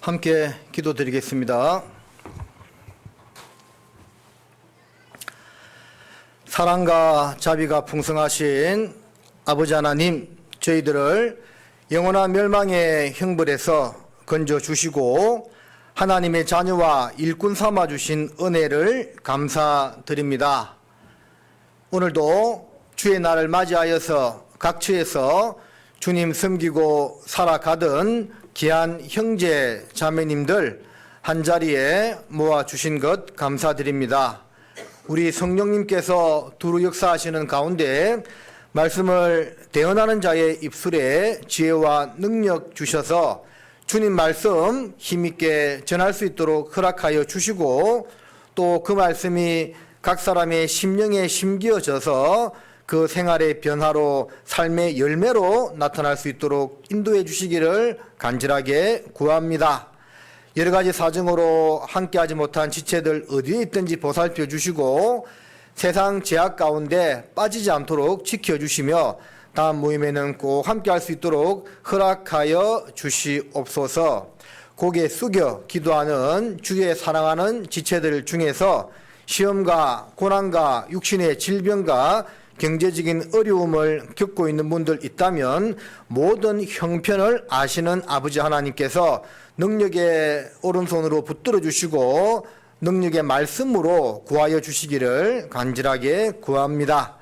함께 기도드리겠습니다. 사랑과 자비가 풍성하신 아버지 하나님, 저희들을 영원한 멸망의 형벌에서 건져주시고 하나님의 자녀와 일꾼 삼아주신 은혜를 감사드립니다. 오늘도 주의 날을 맞이하여서 각처에서 주님 섬기고 살아가던 귀한 형제 자매님들 한자리에 모아주신 것 감사드립니다. 우리 성령님께서 두루 역사하시는 가운데 말씀을 대언하는 자의 입술에 지혜와 능력 주셔서 주님 말씀 힘있게 전할 수 있도록 허락하여 주시고 또 그 말씀이 각 사람의 심령에 심기어져서 그 생활의 변화로 삶의 열매로 나타날 수 있도록 인도해 주시기를 간절하게 구합니다. 여러 가지 사정으로 함께하지 못한 지체들 어디에 있든지 보살펴 주시고 세상 제약 가운데 빠지지 않도록 지켜주시며 다음 모임에는 꼭 함께할 수 있도록 허락하여 주시옵소서. 고개 숙여 기도하는 주의 사랑하는 지체들 중에서 시험과 고난과 육신의 질병과 경제적인 어려움을 겪고 있는 분들 있다면 모든 형편을 아시는 아버지 하나님께서 능력의 오른손으로 붙들어 주시고 능력의 말씀으로 구하여 주시기를 간절하게 구합니다.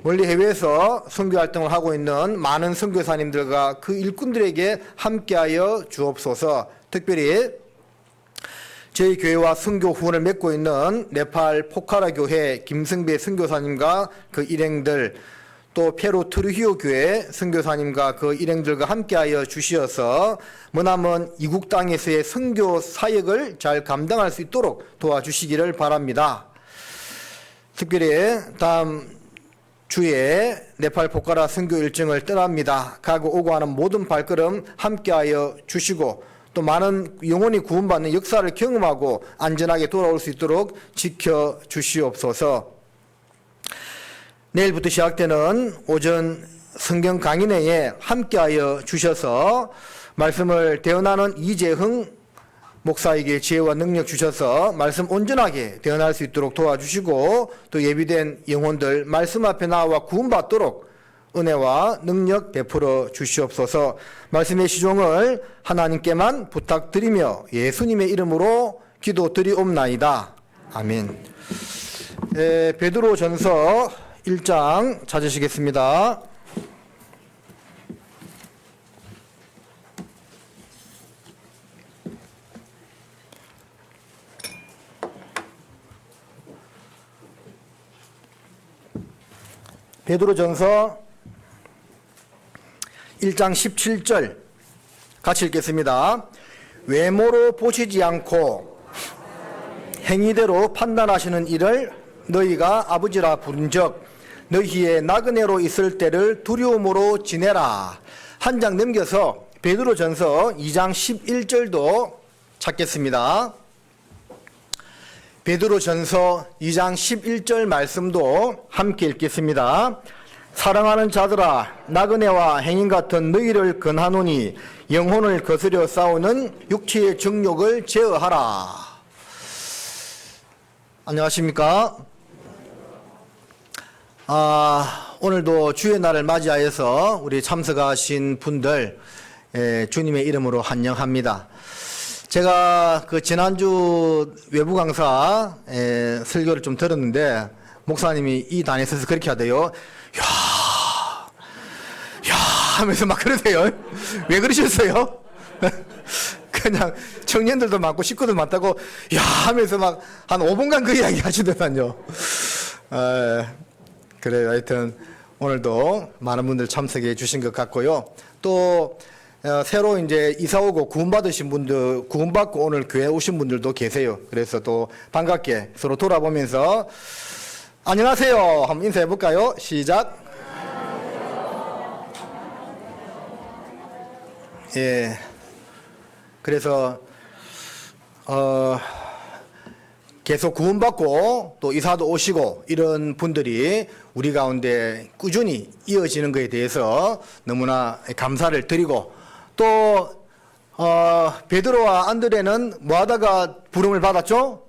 멀리 해외에서 선교 활동을 하고 있는 많은 선교사님들과 그 일꾼들에게 함께하여 주옵소서. 특별히 저희 교회와 선교 후원을 맺고 있는 네팔 포카라 교회 김승배 선교사님과 그 일행들, 또 페루 트루히오 교회 선교사님과 그 일행들과 함께하여 주시어서 머나먼 이국 땅에서의 선교 사역을 잘 감당할 수 있도록 도와주시기를 바랍니다. 특별히 다음 주에 네팔 포카라 선교 일정을 떠납니다. 가고 오고 하는 모든 발걸음 함께하여 주시고 또 많은 영혼이 구원받는 역사를 경험하고 안전하게 돌아올 수 있도록 지켜주시옵소서. 내일부터 시작되는 오전 성경 강의내에 함께하여 주셔서 말씀을 대언하는 이재흥 목사에게 지혜와 능력 주셔서 말씀 온전하게 대언할 수 있도록 도와주시고 또 예비된 영혼들 말씀 앞에 나와 구원받도록 은혜와 능력 베풀어 주시옵소서. 말씀의 시종을 하나님께만 부탁드리며 예수님의 이름으로 기도드리옵나이다. 아멘. 베드로 전서 1장 찾으시겠습니다. 베드로 전서 1장 17절 같이 읽겠습니다. 외모로 보시지 않고 행위대로 판단하시는 이를 너희가 아버지라 부른즉 너희의 나그네로 있을 때를 두려움으로 지내라. 한 장 넘겨서 베드로 전서 2장 11절도 찾겠습니다. 베드로 전서 2장 11절 말씀도 함께 읽겠습니다. 사랑하는 자들아, 나그네와 행인 같은 너희를 권하노니 영혼을 거스려 싸우는 육체의 정욕을 제어하라. 안녕하십니까? 오늘도 주의 날을 맞이하여서 우리 참석하신 분들 주님의 이름으로 환영합니다. 제가 그 지난주 외부 강사 설교를 좀 들었는데 목사님이 이 단에 서서 그렇게 하대요. 야 하면서 막 그러세요. 왜 그러셨어요? 그냥 청년들도 많고 식구들 많다고 야 하면서 막 한 5분간 그 이야기 하시더만요. 그래요. 하여튼 오늘도 많은 분들 참석해 주신 것 같고요. 또 새로 이제 이사 오고 구원받으신 분들, 구원받고 오늘 교회 오신 분들도 계세요. 그래서 또 반갑게 서로 돌아보면서 안녕하세요. 한번 인사해 볼까요? 시작. 예. 그래서 계속 구원받고 또 이사도 오시고 이런 분들이 우리 가운데 꾸준히 이어지는 것에 대해서 너무나 감사를 드리고 또 베드로와 안드레는 뭐 하다가 부름을 받았죠?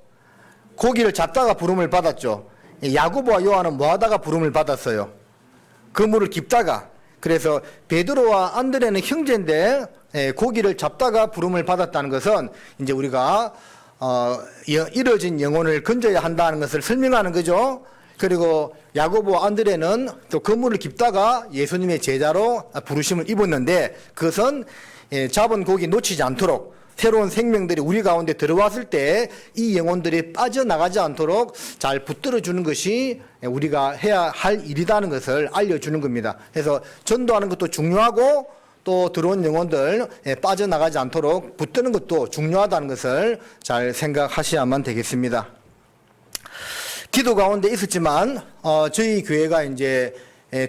고기를 잡다가 부름을 받았죠. 야고보와 요한은 뭐 하다가 부름을 받았어요? 그물을 깁다가. 그래서 베드로와 안드레는 형제인데 고기를 잡다가 부름을 받았다는 것은 이제 우리가 이뤄진 영혼을 건져야 한다는 것을 설명하는 거죠. 그리고 야고보와 안드레는 또 그물을 깁다가 예수님의 제자로 부르심을 입었는데 그것은 잡은 고기 놓치지 않도록 새로운 생명들이 우리 가운데 들어왔을 때 이 영혼들이 빠져나가지 않도록 잘 붙들어 주는 것이 우리가 해야 할 일이라는 것을 알려주는 겁니다. 그래서 전도하는 것도 중요하고 또 들어온 영혼들 빠져나가지 않도록 붙드는 것도 중요하다는 것을 잘 생각하셔야만 되겠습니다. 기도 가운데 있었지만 저희 교회가 이제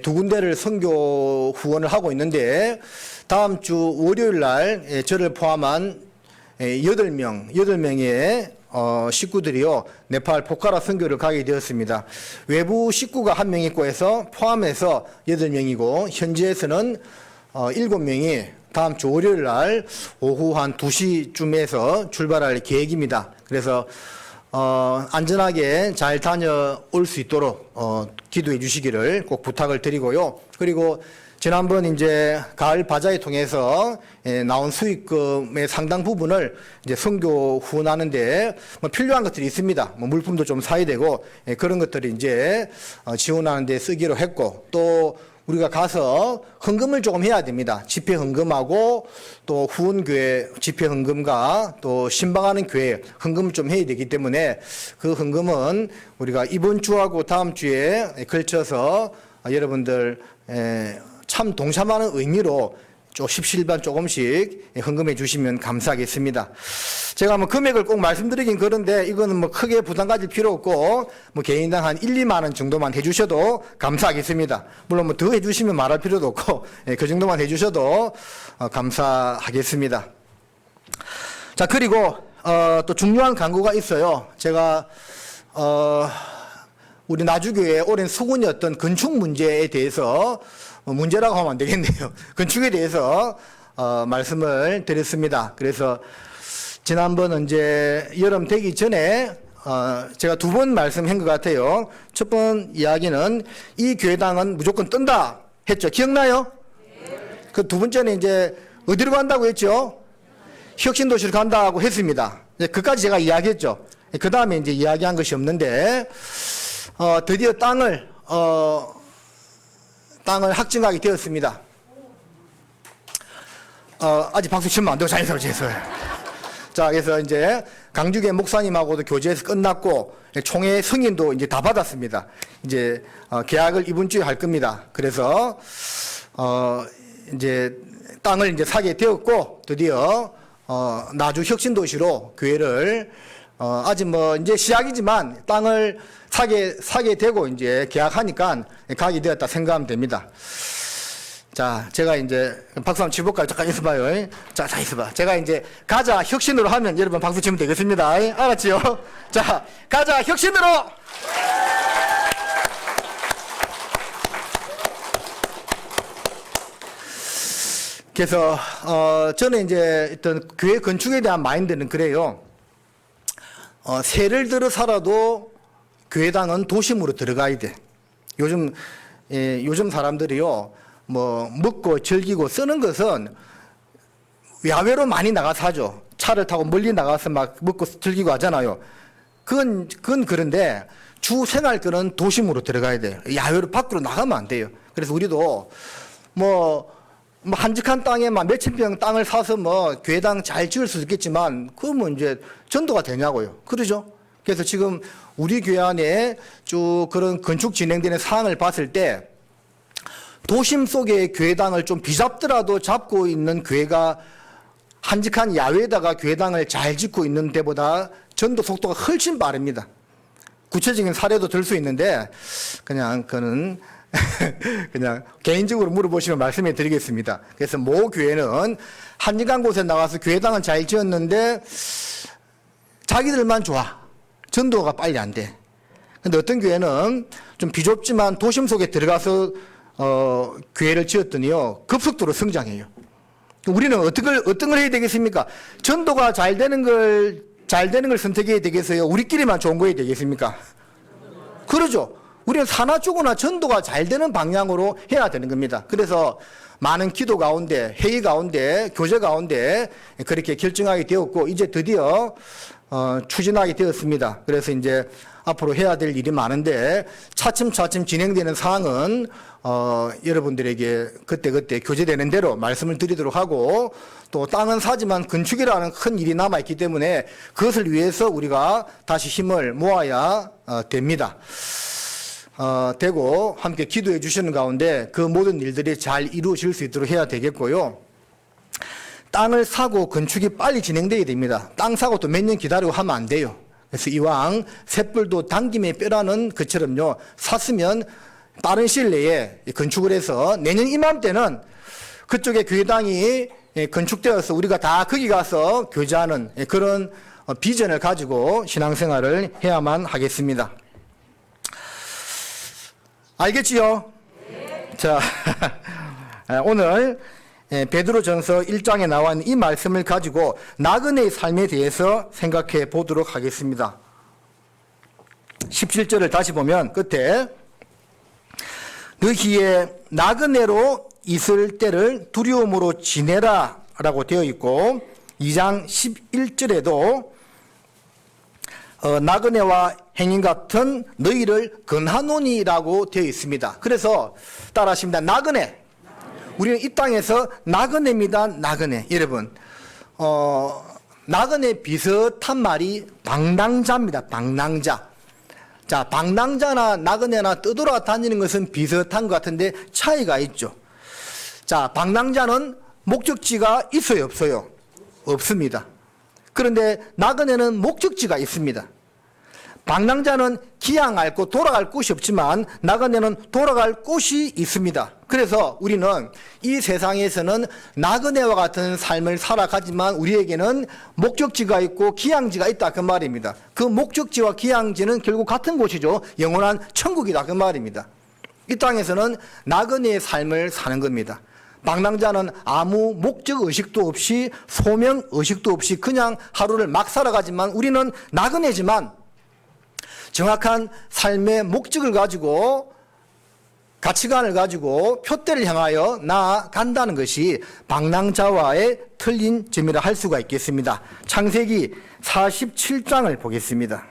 두 군데를 선교 후원을 하고 있는데 다음 주 월요일 날 저를 포함한 8명의 식구들이요 네팔 포카라 선교를 가게 되었습니다. 외부 식구가 1명 있고 해서 포함해서 8명이고 현지에서는 7명이 다음 주 월요일 날 오후 한 2시쯤에서 출발할 계획입니다. 그래서 안전하게 잘 다녀올 수 있도록 기도해 주시기를 꼭 부탁을 드리고요. 그리고 지난번 이제 가을 바자회 통해서 나온 수익금의 상당 부분을 이제 선교 후원하는데 뭐 필요한 것들이 있습니다. 뭐 물품도 좀 사야 되고 그런 것들이 이제 지원하는 데 쓰기로 했고 또 우리가 가서 헌금을 조금 해야 됩니다. 집회 헌금하고 또 후원교회 집회 헌금과 또 신방하는 교회 헌금을 좀 해야 되기 때문에 그 헌금은 우리가 이번 주하고 다음 주에 걸쳐서 여러분들 참 동참하는 의미로 십시일반 조금씩 헌금해 주시면 감사하겠습니다. 제가 뭐 금액을 꼭 말씀드리긴 그런데 이거는 뭐 크게 부담 가질 필요 없고 뭐 개인당 한 1, 2만 원 정도만 해주셔도 감사하겠습니다. 물론 뭐 더 해주시면 말할 필요도 없고 그 정도만 해주셔도 감사하겠습니다. 자 그리고 또 중요한 광고가 있어요. 제가 우리 나주교회 오랜 수군이었던 건축 문제에 대해서 문제라고 하면 안 되겠네요. 건축에 대해서 말씀을 드렸습니다. 그래서 지난번 이제 여름 되기 전에 제가 2번 말씀한 것 같아요. 첫 번 이야기는 이 교회당은 무조건 뜬다 했죠. 기억나요? 네. 그 두 번째는 이제 어디로 간다고 했죠? 혁신도시로 간다고 했습니다. 그까지 제가 이야기했죠. 그 다음에 이제 이야기한 것이 없는데 드디어 땅을 확증하게 되었습니다. 아직 박수 치면 안 되고 자연스럽게 했어요. 자, 그래서 이제 강주계 목사님하고도 교제해서 끝났고 총회 승인도 이제 다 받았습니다. 이제 계약을 이번 주에 할 겁니다. 그래서 이제 땅을 이제 사게 되었고 드디어 나주 혁신도시로 교회를 아직 뭐 이제 시작이지만 땅을 사게 되고 이제 계약하니까 가게 되었다 생각하면 됩니다. 자, 제가 이제 박수 한번 치볼까요? 잠깐 있어봐요. 자, 있어봐. 제가 이제 가자 혁신으로 하면 여러분 박수 치면 되겠습니다. 알았지요? 자, 가자 혁신으로! 그래서 저는 이제 어떤 교회 건축에 대한 마인드는 그래요. 세를 들어 살아도 교회당은 도심으로 들어가야 돼. 요즘 사람들이요, 뭐, 먹고 즐기고 쓰는 것은 야외로 많이 나가서 하죠. 차를 타고 멀리 나가서 막 먹고 즐기고 하잖아요. 그건 그런데 주 생활 거는 도심으로 들어가야 돼요. 야외로 밖으로 나가면 안 돼요. 그래서 우리도 뭐 한적한 땅에 막 몇천 평 땅을 사서 뭐 교회당 잘 지을 수도 있겠지만 그러면 이제 전도가 되냐고요. 그러죠? 그래서 지금 우리 교회 안에 쭉 그런 건축 진행되는 사항을 봤을 때 도심 속의 교회당을 좀 비잡더라도 잡고 있는 교회가 한적한 야외에다가 교회당을 잘 짓고 있는 데보다 전도 속도가 훨씬 빠릅니다. 구체적인 사례도 들 수 있는데 그냥 그는 그냥 개인적으로 물어보시면 말씀해 드리겠습니다. 그래서 모 교회는 한적한 곳에 나가서 교회당은 잘 지었는데 자기들만 좋아. 전도가 빨리 안 돼. 근데 어떤 교회는 좀 비좁지만 도심 속에 들어가서 교회를 지었더니요 급속도로 성장해요. 우리는 어떤 걸 해야 되겠습니까? 전도가 잘 되는 걸 선택해야 되겠어요? 우리끼리만 좋은 거 해야 되겠습니까? 그러죠. 우리는 사나 죽으나 전도가 잘 되는 방향으로 해야 되는 겁니다. 그래서 많은 기도 가운데, 회의 가운데, 교제 가운데 그렇게 결정하게 되었고, 이제 드디어 추진하게 되었습니다. 그래서 이제 앞으로 해야 될 일이 많은데 차츰차츰 진행되는 사항은 여러분들에게 그때그때 교제되는 대로 말씀을 드리도록 하고, 또 땅은 사지만 건축이라는 큰 일이 남아있기 때문에 그것을 위해서 우리가 다시 힘을 모아야 됩니다. 되고 함께 기도해 주시는 가운데 그 모든 일들이 잘 이루어질 수 있도록 해야 되겠고요. 땅을 사고 건축이 빨리 진행돼야 됩니다. 땅 사고 또 몇 년 기다리고 하면 안 돼요. 그래서 이왕 쇳불도 당김에 뼈라는 것처럼요, 샀으면 빠른 시일 내에 건축을 해서 내년 이맘때는 그쪽에 교회당이 건축되어서 우리가 다 거기 가서 교제하는 그런 비전을 가지고 신앙생활을 해야만 하겠습니다. 알겠지요? 네. 자, 오늘 베드로전서 1장에 나와 있는 이 말씀을 가지고 나그네의 삶에 대해서 생각해 보도록 하겠습니다. 17절을 다시 보면 끝에 너희의 나그네로 있을 때를 두려움으로 지내라 라고 되어 있고, 2장 11절에도 나그네와 행인 같은 너희를 건하노니라고 되어 있습니다. 그래서 따라하십니다. 나그네. 우리는 이 땅에서 나그네입니다. 나그네. 여러분, 나그네 비슷한 말이 방랑자입니다. 방랑자. 자, 방랑자나 나그네나 떠돌아다니는 것은 비슷한 것 같은데 차이가 있죠. 자, 방랑자는 목적지가 있어요, 없어요? 없습니다. 그런데 나그네는 목적지가 있습니다. 방랑자는 기양 앓고 돌아갈 곳이 없지만 나그네는 돌아갈 곳이 있습니다. 그래서 우리는 이 세상에서는 나그네와 같은 삶을 살아가지만 우리에게는 목적지가 있고 기양지가 있다 그 말입니다. 그 목적지와 기양지는 결국 같은 곳이죠. 영원한 천국이다 그 말입니다. 이 땅에서는 나그네의 삶을 사는 겁니다. 방랑자는 아무 목적 의식도 없이 소명 의식도 없이 그냥 하루를 막 살아가지만 우리는 나그네지만 정확한 삶의 목적을 가지고 가치관을 가지고 표대를 향하여 나아간다는 것이 방랑자와의 틀린 점이라 할 수가 있겠습니다. 창세기 47장을 보겠습니다.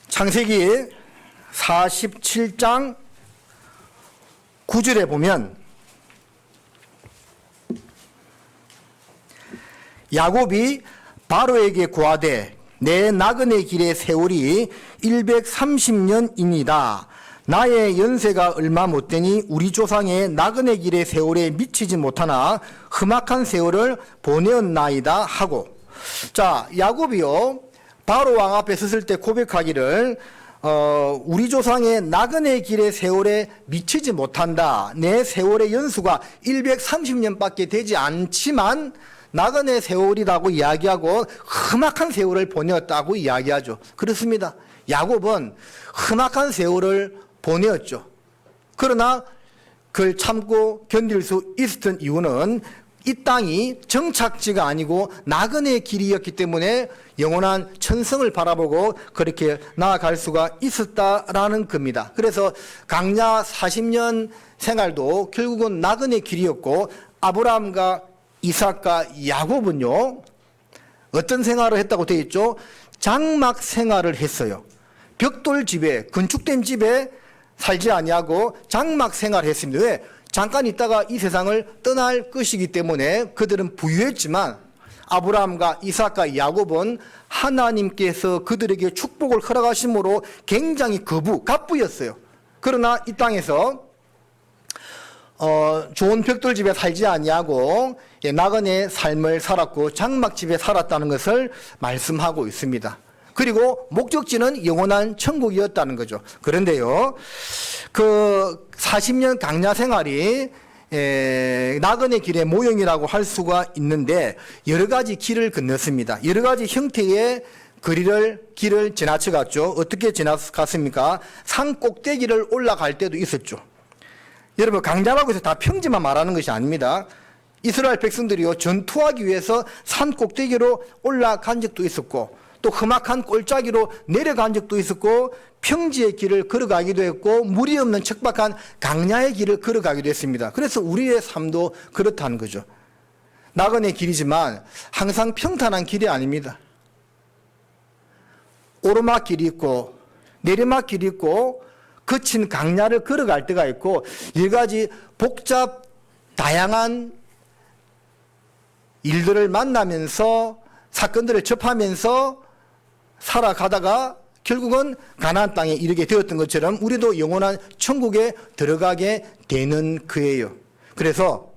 창세기 47장 9절에 보면 야곱이 바로에게 고하되 내 나그네 길의 세월이 130년이니라. 나의 연세가 얼마 못되니 우리 조상의 나그네 길의 세월에 미치지 못하나 험악한 세월을 보내었나이다 하고. 자, 야곱이요 바로 왕 앞에 섰을 때 고백하기를 우리 조상의 나그네 길의 세월에 미치지 못한다. 내 세월의 연수가 130년밖에 되지 않지만 나그네 세월이라고 이야기하고 험악한 세월을 보내었다고 이야기하죠. 그렇습니다. 야곱은 험악한 세월을 보내었죠. 그러나 그걸 참고 견딜 수 있었던 이유는 이 땅이 정착지가 아니고 나그네의 길이었기 때문에 영원한 천성을 바라보고 그렇게 나아갈 수가 있었다라는 겁니다. 그래서 강야 40년 생활도 결국은 나그네 길이었고, 아브라함과 이삭과 야곱은요 어떤 생활을 했다고 되어 있죠? 장막 생활을 했어요. 벽돌 집에, 건축된 집에 살지 아니하고 장막 생활을 했습니다. 왜? 잠깐 있다가 이 세상을 떠날 것이기 때문에 그들은 부유했지만 아브라함과 이삭과 야곱은 하나님께서 그들에게 축복을 허락하심으로 굉장히 갑부였어요. 그러나 이 땅에서 좋은 벽돌집에 살지 아니하고 나그네 삶을 살았고 장막집에 살았다는 것을 말씀하고 있습니다. 그리고 목적지는 영원한 천국이었다는 거죠. 그런데요, 그 40년 강야 생활이 나그네 길의 모형이라고 할 수가 있는데 여러 가지 길을 건넜습니다. 여러 가지 형태의 길을 지나쳐갔죠. 어떻게 지나갔습니까? 산 꼭대기를 올라갈 때도 있었죠. 여러분, 강자라고 해서 다 평지만 말하는 것이 아닙니다. 이스라엘 백성들이요, 전투하기 위해서 산 꼭대기로 올라간 적도 있었고, 또 험악한 골짜기로 내려간 적도 있었고, 평지의 길을 걸어가기도 했고, 물이 없는 척박한 강야의 길을 걸어가기도 했습니다. 그래서 우리의 삶도 그렇다는 거죠. 나그네 길이지만 항상 평탄한 길이 아닙니다. 오르막길이 있고 내리막길이 있고 거친 강야를 걸어갈 때가 있고 여러 가지 복잡 다양한 일들을 만나면서 사건들을 접하면서 살아가다가 결국은 가나안 땅에 이르게 되었던 것처럼 우리도 영원한 천국에 들어가게 되는 거예요. 그래서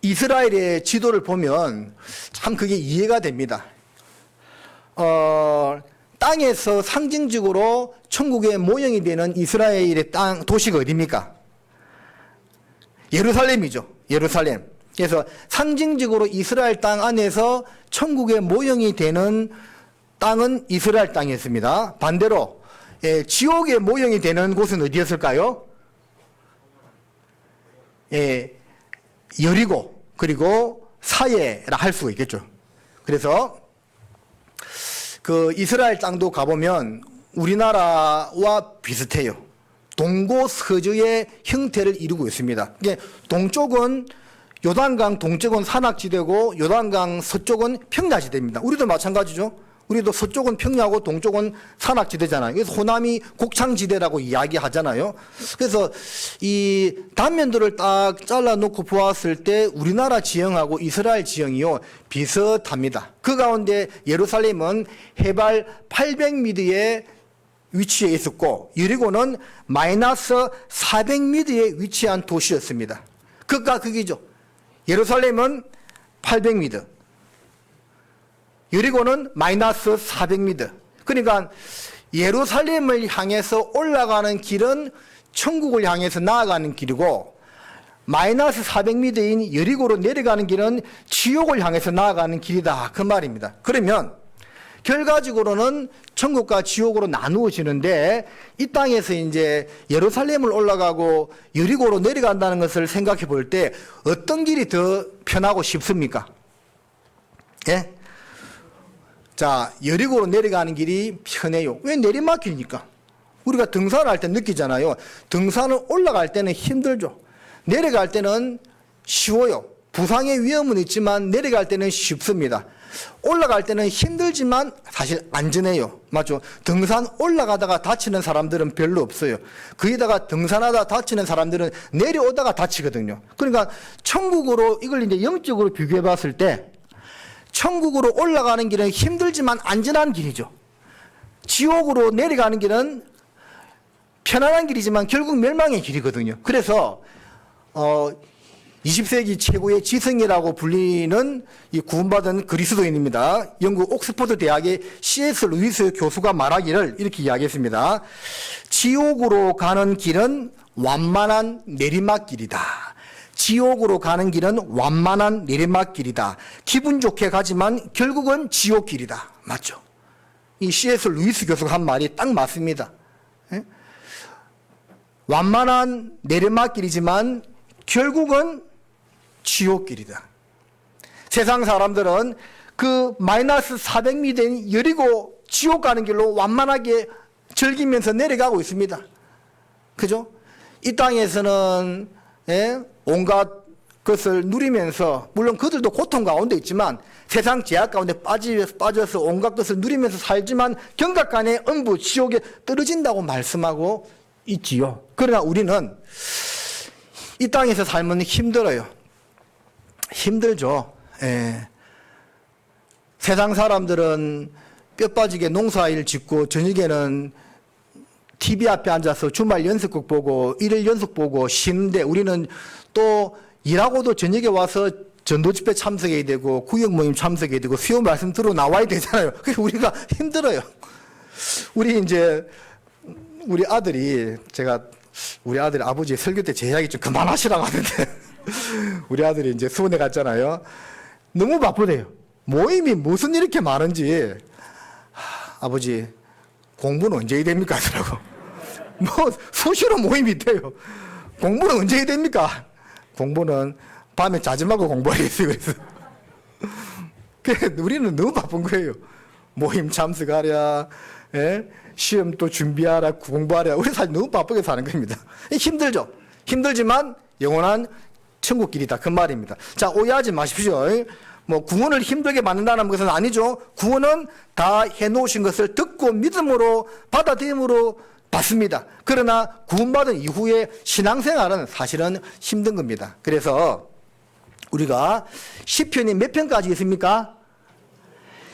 이스라엘의 지도를 보면 참 그게 이해가 됩니다. 땅에서 상징적으로 천국의 모형이 되는 이스라엘의 땅, 도시가 어디입니까? 예루살렘이죠. 예루살렘. 그래서 상징적으로 이스라엘 땅 안에서 천국의 모형이 되는 땅은 이스라엘 땅이었습니다. 반대로 지옥의 모형이 되는 곳은 어디였을까요? 여리고 그리고 사예라 할 수가 있겠죠. 그래서 그 이스라엘 땅도 가보면 우리나라와 비슷해요. 동고서저의 형태를 이루고 있습니다. 동쪽은 요단강 동쪽은 산악지대고 요단강 서쪽은 평야지대입니다. 우리도 마찬가지죠. 우리도 서쪽은 평야고 동쪽은 산악지대잖아요. 그래서 호남이 곡창지대라고 이야기하잖아요. 그래서 이 단면들을 딱 잘라놓고 보았을 때 우리나라 지형하고 이스라엘 지형이요 비슷합니다. 그 가운데 예루살렘은 해발 800m에 위치해 있었고 여리고는 마이너스 400m에 위치한 도시였습니다. 극과 극이죠. 예루살렘은 800m, 여리고는 마이너스 400m. 그러니까 예루살렘을 향해서 올라가는 길은 천국을 향해서 나아가는 길이고 마이너스 400m인 여리고로 내려가는 길은 지옥을 향해서 나아가는 길이다. 그 말입니다. 그러면 결과적으로는 천국과 지옥으로 나누어지는데 이 땅에서 이제 예루살렘을 올라가고 여리고로 내려간다는 것을 생각해 볼 때 어떤 길이 더 편하고 쉽습니까? 예? 자, 여리고로 내려가는 길이 편해요. 왜? 내리막길이니까. 우리가 등산을 할 때 느끼잖아요. 등산을 올라갈 때는 힘들죠. 내려갈 때는 쉬워요. 부상의 위험은 있지만 내려갈 때는 쉽습니다. 올라갈 때는 힘들지만 사실 안전해요. 맞죠? 등산 올라가다가 다치는 사람들은 별로 없어요. 거기다가 등산하다 다치는 사람들은 내려오다가 다치거든요. 그러니까 천국으로 이걸 이제 영적으로 비교해 봤을 때 천국으로 올라가는 길은 힘들지만 안전한 길이죠. 지옥으로 내려가는 길은 편안한 길이지만 결국 멸망의 길이거든요. 그래서 20세기 최고의 지성이라고 불리는 이 구원받은 그리스도인입니다. 영국 옥스퍼드 대학의 C.S. 루이스 교수가 말하기를 이렇게 이야기했습니다. 지옥으로 가는 길은 완만한 내리막길이다. 지옥으로 가는 길은 완만한 내리막길이다. 기분 좋게 가지만 결국은 지옥길이다. 맞죠? 이 C.S. 루이스 교수가 한 말이 딱 맞습니다. 완만한 내리막길이지만 결국은 지옥길이다. 세상 사람들은 그 마이너스 400m인 여리고 지옥 가는 길로 완만하게 즐기면서 내려가고 있습니다. 그죠? 이 땅에서는 온갖 것을 누리면서 물론 그들도 고통 가운데 있지만 세상 제약 가운데 빠져서 온갖 것을 누리면서 살지만 경각간에 음부 지옥에 떨어진다고 말씀하고 있지요. 그러나 우리는 이 땅에서 살면 힘들어요. 힘들죠. 세상 사람들은 뼈 빠지게 농사일 짓고 저녁에는 TV 앞에 앉아서 주말 연속극 보고 일일 연속 보고 쉬는데 우리는 또 일하고도 저녁에 와서 전도 집회 참석해야 되고 구역 모임 참석해야 되고 수요 말씀 들어 나와야 되잖아요. 그래서 우리가 힘들어요. 우리 아들이 우리 아들이 아버지 설교 때 제 이야기 좀 그만하시라고 하는데 우리 아들이 이제 수원에 갔잖아요. 너무 바쁘대요. 모임이 무슨 이렇게 많은지 아버지 공부는 언제 됩니까? 하더라고. 뭐 수시로 모임이 돼요. 공부는 언제 됩니까? 공부는 밤에 자지 말고 공부하겠어요. 그래서 우리는 너무 바쁜 거예요. 모임 참석하랴, 예? 시험 또 준비하라, 공부하랴. 우리 사실 너무 바쁘게 사는 겁니다. 힘들죠. 힘들지만 영원한 천국길이다. 그 말입니다. 자, 오해하지 마십시오. 뭐 구원을 힘들게 만든다는 것은 아니죠. 구원은 다 해놓으신 것을 듣고 믿음으로 받아들임으로 받습니다. 그러나 구원받은 이후에 신앙생활은 사실은 힘든 겁니다. 그래서 우리가 시편이 몇 편까지 있습니까?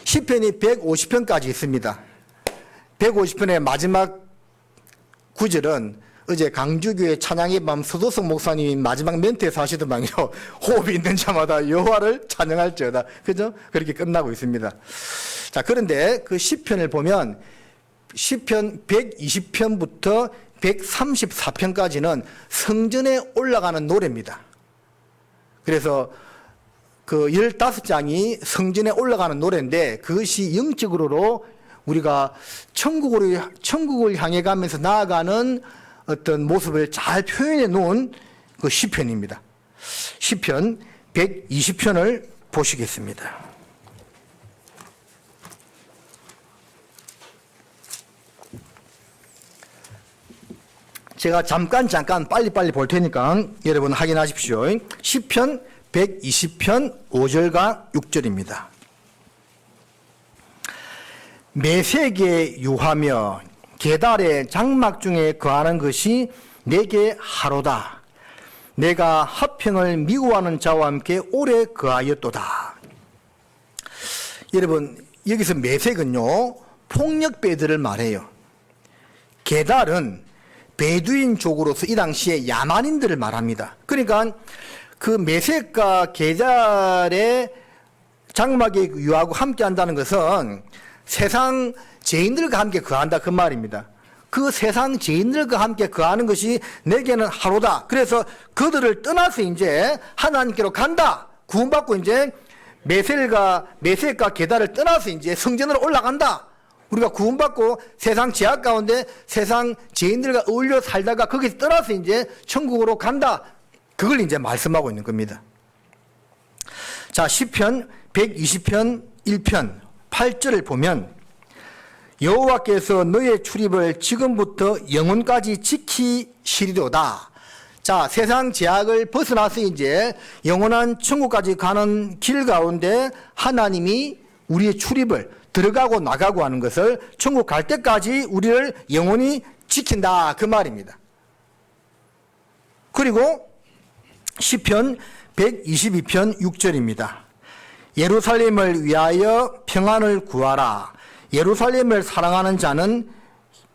시편이 150편까지 있습니다. 150편의 마지막 구절은 어제 강주교회 찬양의 밤 서도석 목사님이 마지막 멘트에서 하시더만요. 호흡이 있는 자마다 여호와를 찬양할지어다. 그죠? 그렇게 끝나고 있습니다. 자, 그런데 그 시편을 보면 시편 120편부터 134편까지는 성전에 올라가는 노래입니다. 그래서 그 15장이 성전에 올라가는 노래인데 그것이 영적으로 우리가 천국을 향해 가면서 나아가는 어떤 모습을 잘 표현해 놓은 그 시편입니다. 시편 120편을 보시겠습니다. 제가 잠깐 빨리빨리 볼 테니까 여러분 확인하십시오. 시편 120편 5절과 6절입니다. 매색에 유하며 계달의 장막 중에 거하는 것이 내게 하로다. 내가 화평을 미워하는 자와 함께 오래 거하였도다. 여러분, 여기서 매색은요, 폭력배들을 말해요. 계달은 베두인족으로서 이 당시에 야만인들을 말합니다. 그러니까 그 매색과 계달의 장막에 유하고 함께 한다는 것은 세상 죄인들과 함께 거한다 그 말입니다. 그 세상 죄인들과 함께 거하는 것이 내게는 하루다. 그래서 그들을 떠나서 이제 하나님께로 간다. 구원받고 이제 매색과 계달을 떠나서 이제 성전으로 올라간다. 우리가 구원받고 세상 죄악 가운데 세상 죄인들과 어울려 살다가 거기서 떠나서 이제 천국으로 간다. 그걸 이제 말씀하고 있는 겁니다. 자, 시편 120편 1편 8절을 보면 여호와께서 너의 출입을 지금부터 영원까지 지키시리로다. 자, 세상 죄악을 벗어나서 이제 영원한 천국까지 가는 길 가운데 하나님이 우리의 출입을 들어가고 나가고 하는 것을 천국 갈 때까지 우리를 영원히 지킨다 그 말입니다. 그리고 시편 122편 6절입니다. 예루살렘을 위하여 평안을 구하라. 예루살렘을 사랑하는 자는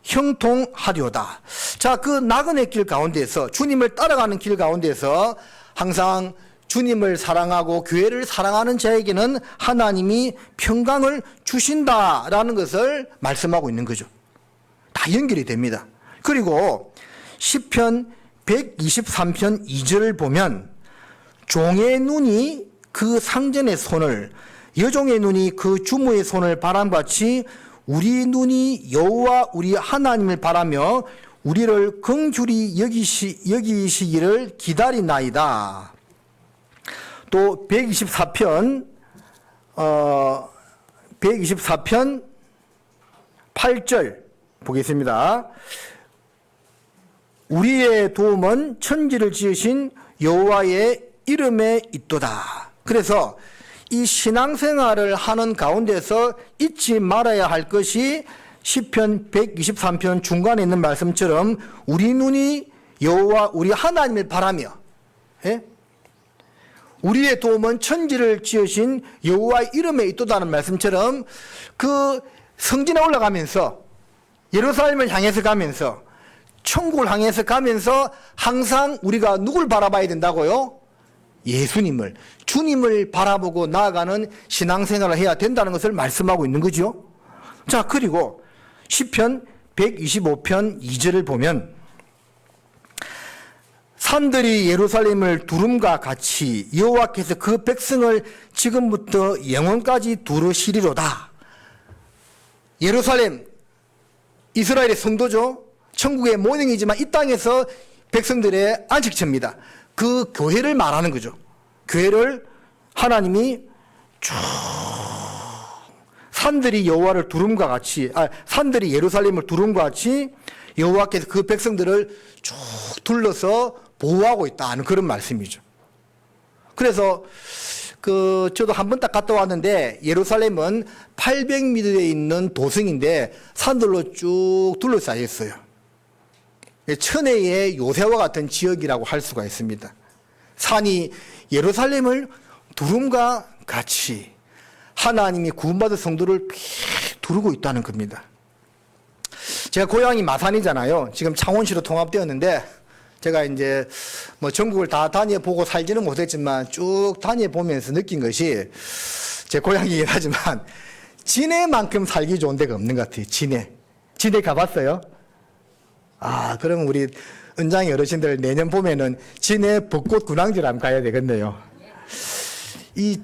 형통하리로다. 자, 그 나그네 길 가운데서 주님을 따라가는 길 가운데서 항상 주님을 사랑하고 교회를 사랑하는 자에게는 하나님이 평강을 주신다라는 것을 말씀하고 있는 거죠. 다 연결이 됩니다. 그리고 시편 123편 2절을 보면 종의 눈이 그 상전의 손을, 여종의 눈이 그 주모의 손을 바람같이 우리 눈이 여호와 우리 하나님을 바라며 우리를 긍휼히 여기시기를 기다리나이다. 또 124편 8절 보겠습니다. 우리의 도움은 천지를 지으신 여호와의 이름에 있도다. 그래서 이 신앙생활을 하는 가운데서 잊지 말아야 할 것이 시편 123편 중간에 있는 말씀처럼 우리 눈이 여호와 우리 하나님을 바라며, 예? 우리의 도움은 천지를 지으신 여호와의 이름에 있도다는 말씀처럼 그 성전에 올라가면서 예루살렘을 향해서 가면서 천국을 향해서 가면서 항상 우리가 누굴 바라봐야 된다고요? 예수님을, 주님을 바라보고 나아가는 신앙생활을 해야 된다는 것을 말씀하고 있는 거죠. 자, 그리고 시편 125편 2절을 보면 산들이 예루살렘을 두름과 같이 여호와께서 그 백성을 지금부터 영원까지 두르시리로다. 예루살렘, 이스라엘의 성도죠. 천국의 모형이지만 이 땅에서 백성들의 안식처입니다. 그 교회를 말하는 거죠. 교회를 하나님이 쭉 산들이 여호와를 두름과 같이, 산들이 예루살렘을 두름과 같이 여호와께서 그 백성들을 쭉 둘러서 보호하고 있다는 그런 말씀이죠. 그래서 저도 한 번 딱 갔다 왔는데 예루살렘은 800m에 있는 도성인데 산들로 쭉 둘러싸여 있어요. 천혜의 요새와 같은 지역이라고 할 수가 있습니다. 산이 예루살렘을 두름과 같이 하나님이 구원받은 성도를 두르고 있다는 겁니다. 제가 고향이 마산이잖아요. 지금 창원시로 통합되었는데 제가 이제 뭐 전국을 다 다녀보고 살지는 못했지만 쭉 다녀보면서 느낀 것이 제 고향이긴 하지만 진해만큼 살기 좋은 데가 없는 것 같아요. 진해 가봤어요? 그럼 우리 은장이 어르신들 내년 봄에는 진해 벚꽃 군항지를 한번 가야 되겠네요. 이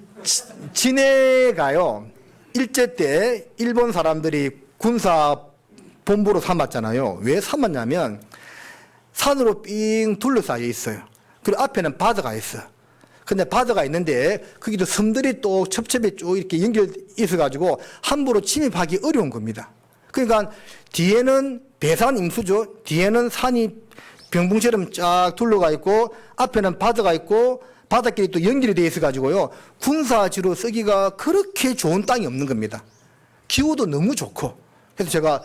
진해가요, 일제 때 일본 사람들이 군사 본부로 삼았잖아요. 왜 삼았냐면 산으로 삥 둘러싸여 있어요. 그리고 앞에는 바다가 있어요. 근데 바다가 있는데 거기도 섬들이 또 첩첩이 쭉 이렇게 연결 있어가지고 함부로 침입하기 어려운 겁니다. 그러니까 뒤에는 배산 임수죠. 뒤에는 산이 병풍처럼 쫙 둘러가 있고 앞에는 바다가 있고 바닷길이 또 연결이 되어 있어가지고요. 군사지로 쓰기가 그렇게 좋은 땅이 없는 겁니다. 기후도 너무 좋고. 그래서 제가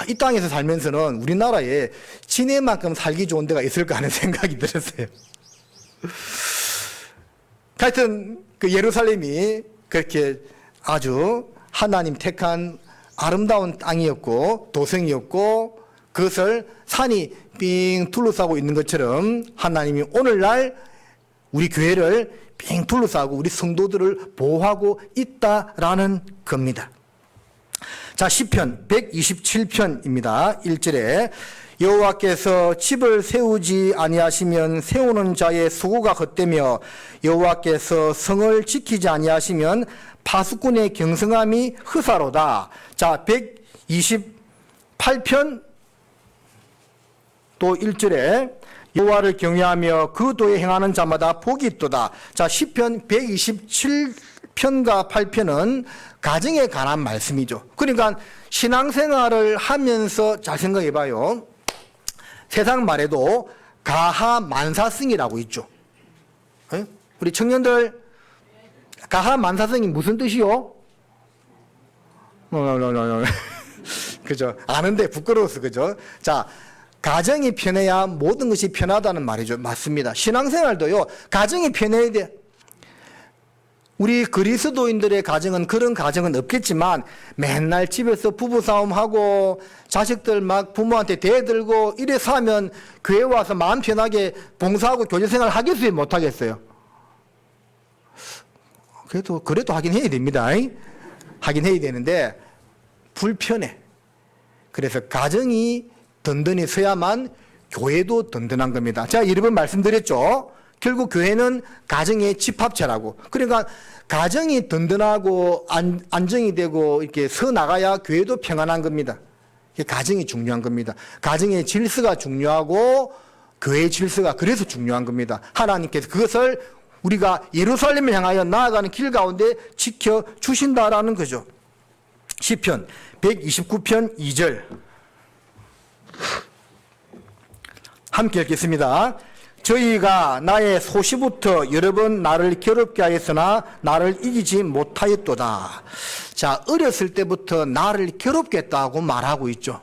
이 땅에서 살면서는 우리나라에 진해만큼 살기 좋은 데가 있을까 하는 생각이 들었어요. 하여튼 그 예루살렘이 그렇게 아주 하나님 택한 아름다운 땅이었고 도성이었고 그것을 산이 삥 둘러싸고 있는 것처럼 하나님이 오늘날 우리 교회를 삥 둘러싸고 우리 성도들을 보호하고 있다라는 겁니다. 자, 시편 127편입니다. 1절에 여호와께서 집을 세우지 아니하시면 세우는 자의 수고가 헛되며 여호와께서 성을 지키지 아니하시면 파수꾼의 경성함이 흐사로다. 자, 128편 또 1절에 여호와를 경외하며 그 도에 행하는 자마다 복이 있도다. 자, 시편 127편과 8편은 가정에 관한 말씀이죠. 그러니까 신앙생활을 하면서 잘 생각해 봐요. 세상 말에도 가하만사성이라고 있죠. 우리 청년들 가하만사성이 무슨 뜻이요? 그죠? 아는데 부끄러워서 그죠? 자, 가정이 편해야 모든 것이 편하다는 말이죠. 맞습니다. 신앙생활도요, 가정이 편해야 돼. 우리 그리스도인들의 가정은 그런 가정은 없겠지만 맨날 집에서 부부싸움하고 자식들 막 부모한테 대들고 이래 사면 교회 와서 마음 편하게 봉사하고 교제생활 하겠어요? 못하겠어요? 그래도 하긴 해야 됩니다. 하긴 해야 되는데 불편해. 그래서 가정이 든든히 서야만 교회도 든든한 겁니다. 제가 여러 번 말씀드렸죠. 결국 교회는 가정의 집합체라고. 그러니까 가정이 든든하고 안정이 되고 이렇게 서 나가야 교회도 평안한 겁니다. 가정이 중요한 겁니다. 가정의 질서가 중요하고 교회의 질서가 그래서 중요한 겁니다. 하나님께서 그것을 우리가 예루살렘을 향하여 나아가는 길 가운데 지켜주신다라는 거죠. 시편 129편 2절 함께 읽겠습니다. 저희가 나의 소시부터 여러 번 나를 괴롭게 하였으나 나를 이기지 못하였도다. 자, 어렸을 때부터 나를 괴롭게 했다고 말하고 있죠.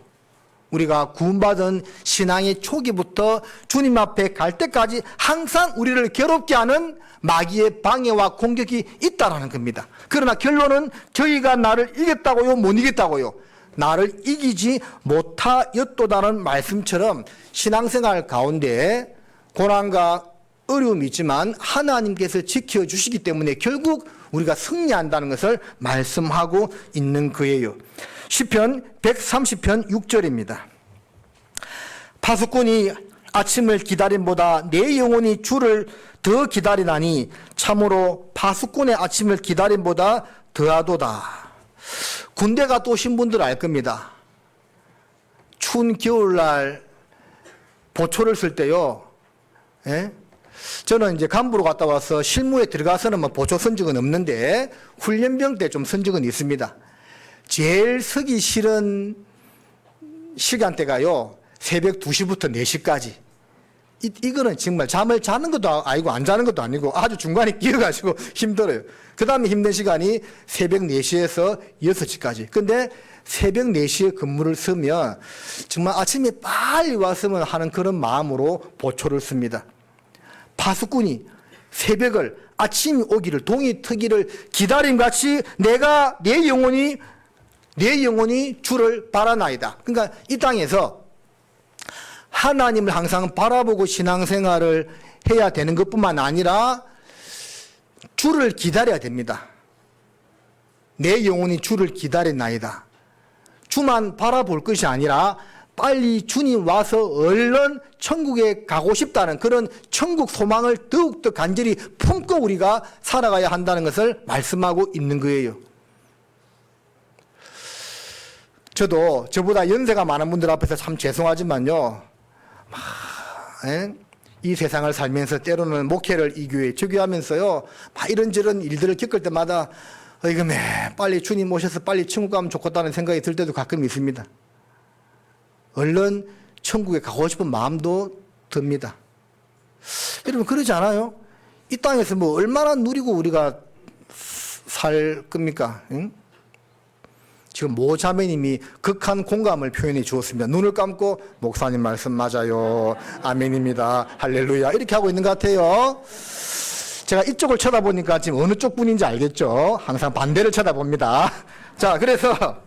우리가 구원받은 신앙의 초기부터 주님 앞에 갈 때까지 항상 우리를 괴롭게 하는 마귀의 방해와 공격이 있다라는 겁니다. 그러나 결론은 저희가 나를 이겼다고요? 못 이겼다고요? 나를 이기지 못하였도다는 말씀처럼 신앙생활 가운데 고난과 어려움이 있지만 하나님께서 지켜주시기 때문에 결국 우리가 승리한다는 것을 말씀하고 있는 거예요. 시편 130편 6절입니다. 파수꾼이 아침을 기다림보다 내 영혼이 주를 더 기다리나니 참으로 파수꾼의 아침을 기다림보다 더하도다. 군대 갔다 오신 분들 알 겁니다. 추운 겨울날 보초를 쓸 때요. 예? 저는 이제 간부로 갔다 와서 실무에 들어가서는 뭐 보초 쓴 적은 없는데 훈련병 때 좀 쓴 적은 있습니다. 제일 서기 싫은 시간대가요. 새벽 2시부터 4시까지. 이거는 정말 잠을 자는 것도 아니고 안 자는 것도 아니고 아주 중간에 끼어가지고 힘들어요. 그 다음에 힘든 시간이 새벽 4시에서 6시까지. 근데 새벽 4시에 근무를 쓰면 정말 아침에 빨리 왔으면 하는 그런 마음으로 보초를 씁니다. 파수꾼이 새벽을 아침이 오기를 동이 트기를 기다림같이 내가 내 영혼이 주를 바라나이다. 그러니까 이 땅에서 하나님을 항상 바라보고 신앙생활을 해야 되는 것뿐만 아니라 주를 기다려야 됩니다. 내 영혼이 주를 기다리나이다. 주만 바라볼 것이 아니라 빨리 주님 와서 얼른 천국에 가고 싶다는 그런 천국 소망을 더욱더 간절히 품고 우리가 살아가야 한다는 것을 말씀하고 있는 거예요. 저도 저보다 연세가 많은 분들 앞에서 참 죄송하지만요. 이 세상을 살면서 때로는 목회를 이 교회 저 교회 하면서요. 막 이런저런 일들을 겪을 때마다 이거 빨리 주님 오셔서 빨리 천국 가면 좋겠다는 생각이 들 때도 가끔 있습니다. 얼른 천국에 가고 싶은 마음도 듭니다. 여러분 그러지 않아요? 이 땅에서 뭐 얼마나 누리고 우리가 살 겁니까? 응? 지금 모 자매님이 극한 공감을 표현해 주었습니다. 눈을 감고 목사님 말씀 맞아요. 아멘입니다. 할렐루야. 이렇게 하고 있는 것 같아요. 제가 이쪽을 쳐다보니까 지금 어느 쪽 분인지 알겠죠? 항상 반대를 쳐다봅니다. 자, 그래서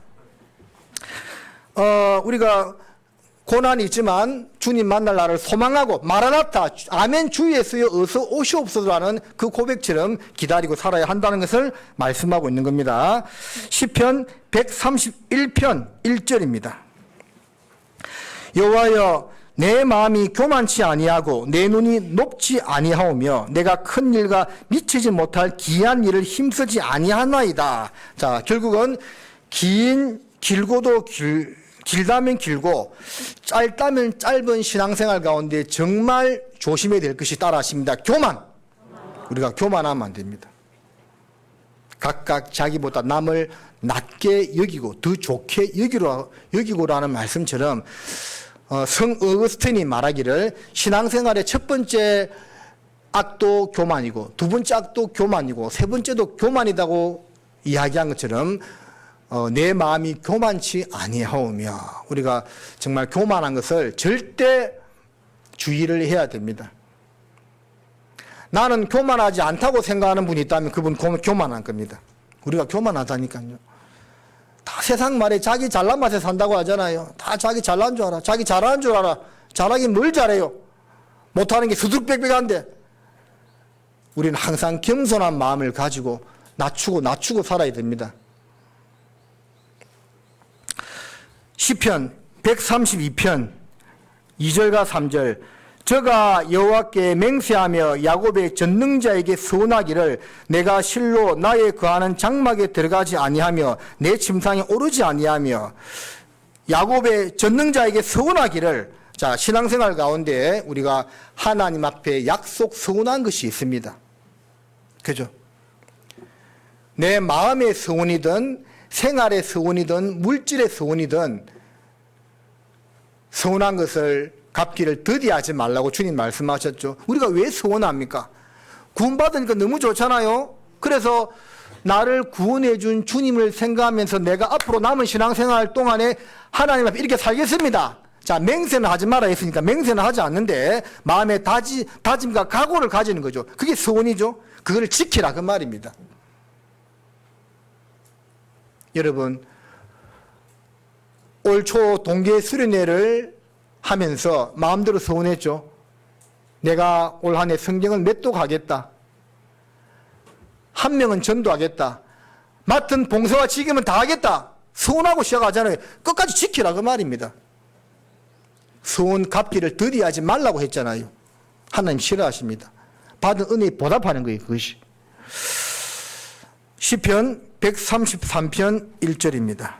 우리가 고난이 있지만 주님 만날 날을 소망하고 마라나타 아멘 주 예수여 어서 오시옵소서라는 그 고백처럼 기다리고 살아야 한다는 것을 말씀하고 있는 겁니다. 시편 131편 1절입니다. 여호와여 내 마음이 교만치 아니하고 내 눈이 높지 아니하오며 내가 큰 일과 미치지 못할 기이한 일을 힘쓰지 아니하나이다. 자, 결국은 길다면 길고 짧다면 짧은 신앙생활 가운데 정말 조심해야 될 것이 따라 하십니다. 교만. 우리가 교만하면 안 됩니다. 각각 자기보다 남을 낮게 여기고 더 좋게 여기고라는 말씀처럼 성 어거스틴이 말하기를 신앙생활의 첫 번째 악도 교만이고 두 번째 악도 교만이고 세 번째도 교만이라고 이야기한 것처럼 내 마음이 교만치 아니하오며 우리가 정말 교만한 것을 절대 주의를 해야 됩니다. 나는 교만하지 않다고 생각하는 분이 있다면 그분 교만한 겁니다. 우리가 교만하다니까요. 다 세상 말에 자기 잘난 맛에 산다고 하잖아요. 다 자기 잘난 줄 알아. 자기 잘하는 줄 알아. 잘하긴 뭘 잘해요. 못하는 게 수두룩백백한데 우리는 항상 겸손한 마음을 가지고 낮추고 살아야 됩니다. 시편 132편 2절과 3절 저가 여호와께 맹세하며 야곱의 전능자에게 서원하기를 내가 실로 나의 거하는 장막에 들어가지 아니하며 내 침상에 오르지 아니하며 야곱의 전능자에게 서원하기를 자 신앙생활 가운데 우리가 하나님 앞에 약속 서원한 것이 있습니다. 그죠? 내 마음의 서원이든 생활의 서원이든 물질의 서원이든 서원한 것을 갚기를 더디하지 말라고 주님 말씀하셨죠. 우리가 왜 서원합니까? 구원받으니까 너무 좋잖아요. 그래서 나를 구원해 준 주님을 생각하면서 내가 앞으로 남은 신앙생활 동안에 하나님 앞에 이렇게 살겠습니다. 자, 맹세는 하지 마라 했으니까 맹세는 하지 않는데 마음의 다짐과 각오를 가지는 거죠. 그게 서원이죠. 그걸 지키라 그 말입니다. 여러분 올 초 동계 수련회를 하면서 마음대로 서원했죠. 내가 올 한 해 성경을 몇 도 가겠다. 한 명은 전도하겠다. 맡은 봉사와 직임은 다 하겠다. 서원하고 시작하잖아요. 끝까지 지키라 그 말입니다. 서원 갚기를 더디하지 말라고 했잖아요. 하나님 싫어하십니다. 받은 은혜에 보답하는 거예요. 그것이. 시편 133편 1절입니다.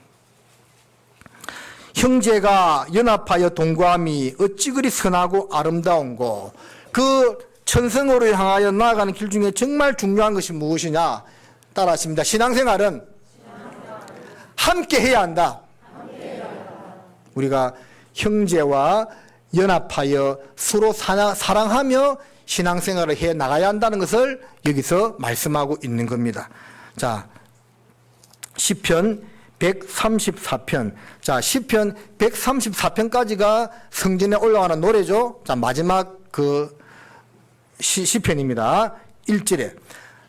형제가 연합하여 동거함이 어찌 그리 선하고 아름다운고. 그 천성으로 향하여 나아가는 길 중에 정말 중요한 것이 무엇이냐? 따라하십니다. 신앙생활은 함께 해야 한다. 우리가 형제와 연합하여 서로 사랑하며 신앙생활을 해 나가야 한다는 것을 여기서 말씀하고 있는 겁니다. 자, 시편 134편. 자, 시편 134편까지가 성전에 올라가는 노래죠. 자, 마지막 그 시편입니다. 1절에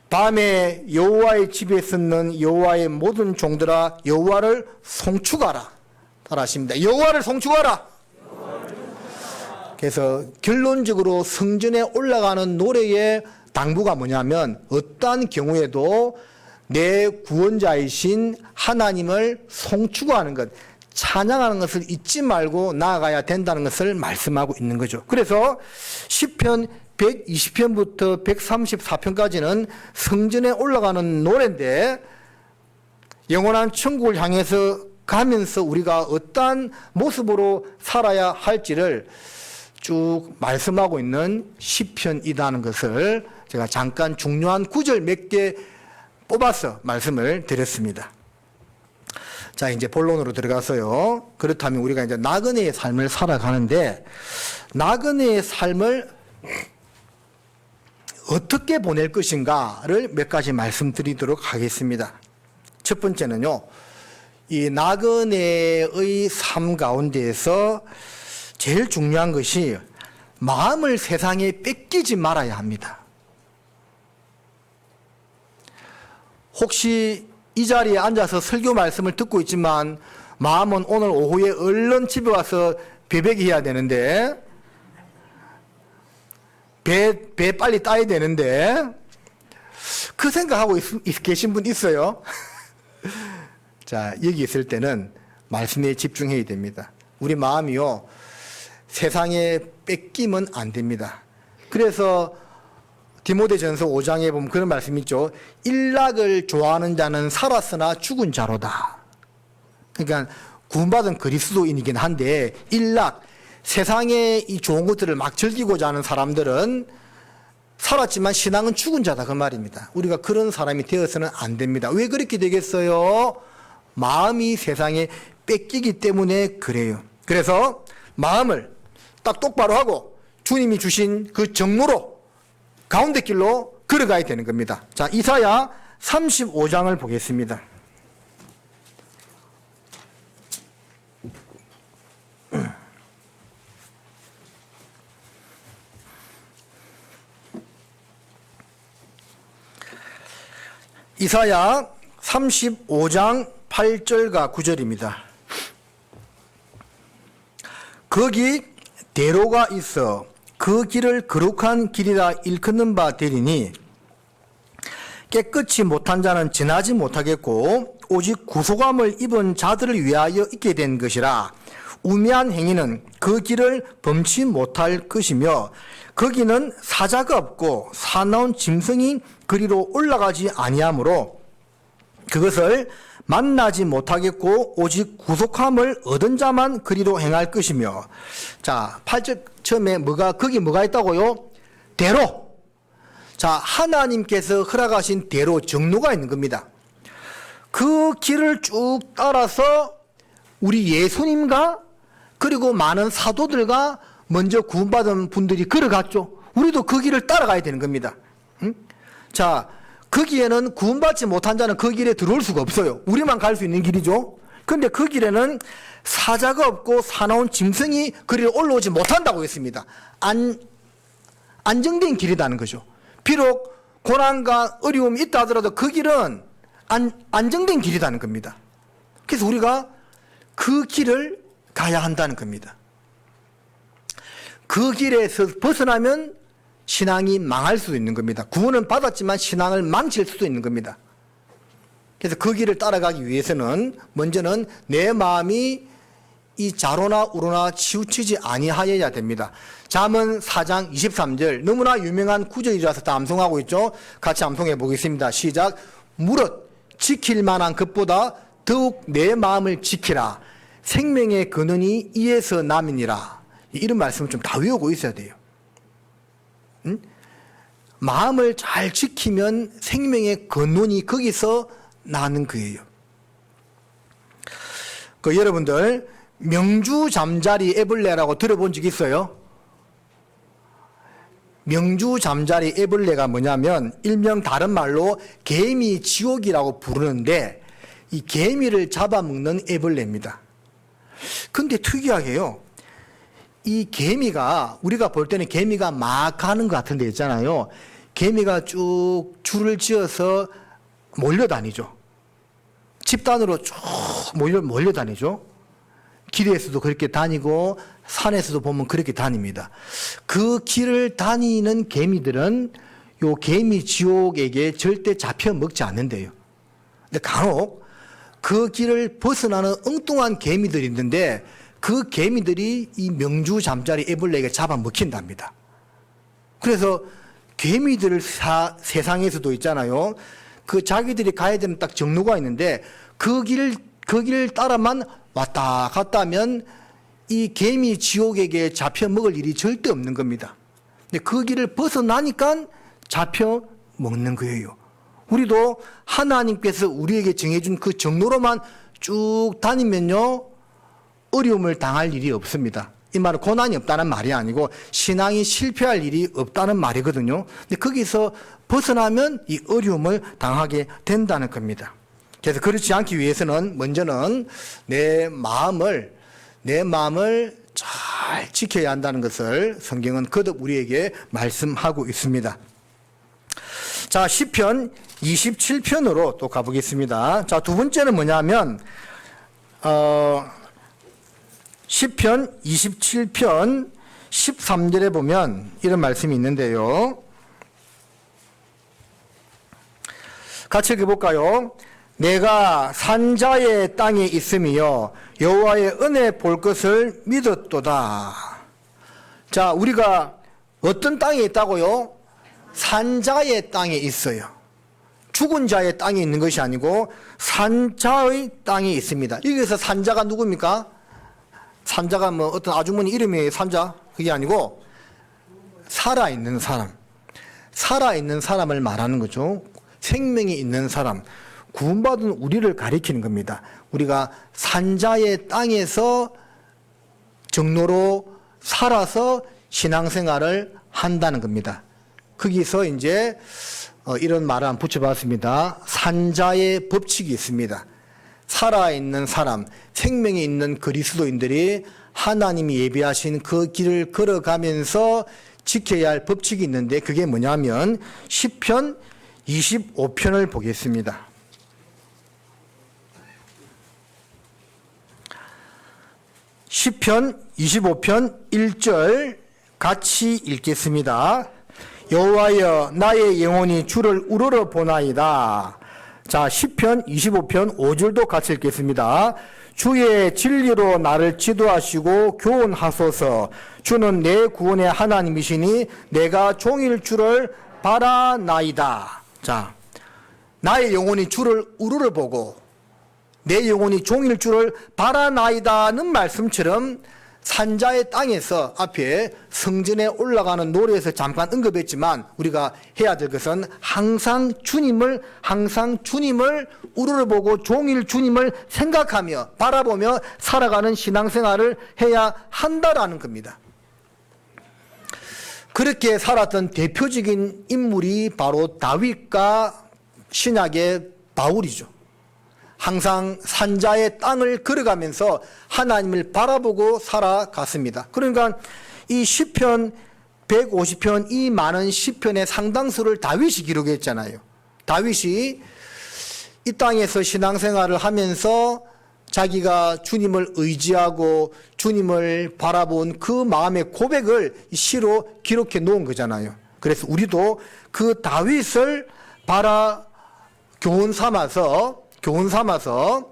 밤에 여호와의 집에 섰는 여호와의 모든 종들아 여호와를 송축하라. 따라하십니다. 여호와를 송축하라. 그래서 결론적으로 성전에 올라가는 노래의 당부가 뭐냐면 어떠한 경우에도 내 구원자이신 하나님을 송축하는 것, 찬양하는 것을 잊지 말고 나아가야 된다는 것을 말씀하고 있는 거죠. 그래서 시편 120편부터 134편까지는 성전에 올라가는 노래인데 영원한 천국을 향해서 가면서 우리가 어떠한 모습으로 살아야 할지를 쭉 말씀하고 있는 시편이라는 것을 제가 잠깐 중요한 구절 몇 개 뽑아서 말씀을 드렸습니다. 자, 이제 본론으로 들어가서요. 그렇다면 우리가 이제 나그네의 삶을 살아가는데 나그네의 삶을 어떻게 보낼 것인가를 몇 가지 말씀드리도록 하겠습니다. 첫 번째는요. 이 나그네의 삶 가운데에서 제일 중요한 것이 마음을 세상에 뺏기지 말아야 합니다. 혹시 이 자리에 앉아서 설교 말씀을 듣고 있지만 마음은 오늘 오후에 얼른 집에 와서 배배기 해야 되는데 배 빨리 따야 되는데 그 생각하고 계신 분 있어요? 자, 여기 있을 때는 말씀에 집중해야 됩니다. 우리 마음이요 세상에 뺏기면 안 됩니다. 그래서 디모데전서 5장에 보면 그런 말씀이 있죠. 일락을 좋아하는 자는 살았으나 죽은 자로다. 그러니까 구원받은 그리스도인이긴 한데 일락, 세상의 이 좋은 것들을 막 즐기고자 하는 사람들은 살았지만 신앙은 죽은 자다 그 말입니다. 우리가 그런 사람이 되어서는 안 됩니다. 왜 그렇게 되겠어요? 마음이 세상에 뺏기기 때문에 그래요. 그래서 마음을 딱 똑바로 하고 주님이 주신 그 정로로 가운데 길로 걸어가야 되는 겁니다. 자, 이사야 35장을 보겠습니다. 이사야 35장 8절과 9절입니다. 거기 대로가 있어 그 길을 거룩한 길이라 일컫는 바 되리니 깨끗이 못한 자는 지나지 못하겠고 오직 구속함을 입은 자들을 위하여 있게 된 것이라. 우매한 행위는 그 길을 범치 못할 것이며 거기는 사자가 없고 사나운 짐승이 그리로 올라가지 아니하므로 그것을 만나지 못하겠고 오직 구속함을 얻은 자만 그리로 행할 것이며. 자, 8절 처음에 거기 뭐가 있다고요? 대로. 자, 하나님께서 허락하신 대로 정로가 있는 겁니다. 그 길을 쭉 따라서 우리 예수님과 그리고 많은 사도들과 먼저 구원받은 분들이 걸어갔죠. 우리도 그 길을 따라가야 되는 겁니다. 자, 거기에는 구원받지 못한 자는 그 길에 들어올 수가 없어요. 우리만 갈 수 있는 길이죠. 그런데 그 길에는 사자가 없고 사나운 짐승이 그리로 올라오지 못한다고 했습니다. 안정된 길이라는 거죠. 비록 고난과 어려움이 있다 하더라도 그 길은 안정된 길이라는 겁니다. 그래서 우리가 그 길을 가야 한다는 겁니다. 그 길에서 벗어나면 신앙이 망할 수도 있는 겁니다. 구원은 받았지만 신앙을 망칠 수도 있는 겁니다. 그래서 그 길을 따라가기 위해서는 먼저는 내 마음이 이 좌로나 우로나 치우치지 아니하여야 됩니다. 잠언 4장 23절 너무나 유명한 구절이라서 다 암송하고 있죠. 같이 암송해 보겠습니다. 시작. 무릇 지킬 만한 것보다 더욱 내 마음을 지키라. 생명의 근원이 이에서 남이니라. 이런 말씀을 좀 다 외우고 있어야 돼요. 응? 마음을 잘 지키면 생명의 근원이 거기서 나는 거예요. 여러분들 명주 잠자리 애벌레라고 들어본 적 있어요? 명주 잠자리 애벌레가 뭐냐면 일명 다른 말로 개미 지옥이라고 부르는데 이 개미를 잡아먹는 애벌레입니다. 근데 특이하게요, 이 개미가 우리가 볼 때는 개미가 막 가는 것 같은 데 있잖아요. 개미가 쭉 줄을 지어서 몰려다니죠. 집단으로 쭉 몰려다니죠. 길에서도 그렇게 다니고 산에서도 보면 그렇게 다닙니다. 그 길을 다니는 개미들은 요 개미 지옥에게 절대 잡혀 먹지 않는데요. 근데 간혹 그 길을 벗어나는 엉뚱한 개미들이 있는데 그 개미들이 이 명주 잠자리 애벌레에게 잡아먹힌답니다. 그래서 개미들 세상에서도 있잖아요. 그 자기들이 가야 되는 딱 정로가 있는데 그 길을 따라만 왔다 갔다 하면 이 개미 지옥에게 잡혀 먹을 일이 절대 없는 겁니다. 근데 그 길을 벗어나니까 잡혀 먹는 거예요. 우리도 하나님께서 우리에게 정해준 그 정로로만 쭉 다니면요, 어려움을 당할 일이 없습니다. 이 말은 고난이 없다는 말이 아니고 신앙이 실패할 일이 없다는 말이거든요. 근데 거기서 벗어나면 이 어려움을 당하게 된다는 겁니다. 그래서 그렇지 않기 위해서는 먼저는 내 마음을 잘 지켜야 한다는 것을 성경은 거듭 우리에게 말씀하고 있습니다. 자, 시편 27편으로 또 가보겠습니다. 자, 두 번째는 뭐냐면 시편 27편 13절에 보면 이런 말씀이 있는데요. 같이 읽어볼까요? 내가 산자의 땅에 있으며 여호와의 은혜 볼 것을 믿었도다. 자, 우리가 어떤 땅에 있다고요? 산자의 땅에 있어요. 죽은 자의 땅에 있는 것이 아니고 산자의 땅에 있습니다. 여기서 산자가 누굽니까? 산자가 뭐 어떤 아주머니 이름이 산자? 그게 아니고 살아있는 사람. 살아있는 사람을 말하는 거죠. 생명이 있는 사람. 구원받은 우리를 가리키는 겁니다. 우리가 산자의 땅에서 정로로 살아서 신앙생활을 한다는 겁니다. 거기서 이제 이런 말을 한번 붙여봤습니다. 산자의 법칙이 있습니다. 살아있는 사람, 생명이 있는 그리스도인들이 하나님이 예비하신 그 길을 걸어가면서 지켜야 할 법칙이 있는데 그게 뭐냐면 시편 25편을 보겠습니다. 시편 25편 1절 같이 읽겠습니다. 여호와여 나의 영혼이 주를 우러러 보나이다. 자, 시편 25편 5절도 같이 읽겠습니다. 주의 진리로 나를 지도하시고 교훈하소서. 주는 내 구원의 하나님이시니 내가 종일 주를 바라나이다. 자, 나의 영혼이 주를 우러러보고 내 영혼이 종일 주를 바라나이다는 말씀처럼 산자의 땅에서 앞에 성전에 올라가는 노래에서 잠깐 언급했지만 우리가 해야 될 것은 항상 주님을 우러러보고 종일 주님을 생각하며 바라보며 살아가는 신앙생활을 해야 한다라는 겁니다. 그렇게 살았던 대표적인 인물이 바로 다윗과 신약의 바울이죠. 항상 산자의 땅을 걸어가면서 하나님을 바라보고 살아갔습니다. 그러니까 이 시편 150편 이 많은 시편의 상당수를 다윗이 기록했잖아요. 다윗이 이 땅에서 신앙생활을 하면서 자기가 주님을 의지하고 주님을 바라본 그 마음의 고백을 시로 기록해 놓은 거잖아요. 그래서 우리도 그 다윗을 교훈 삼아서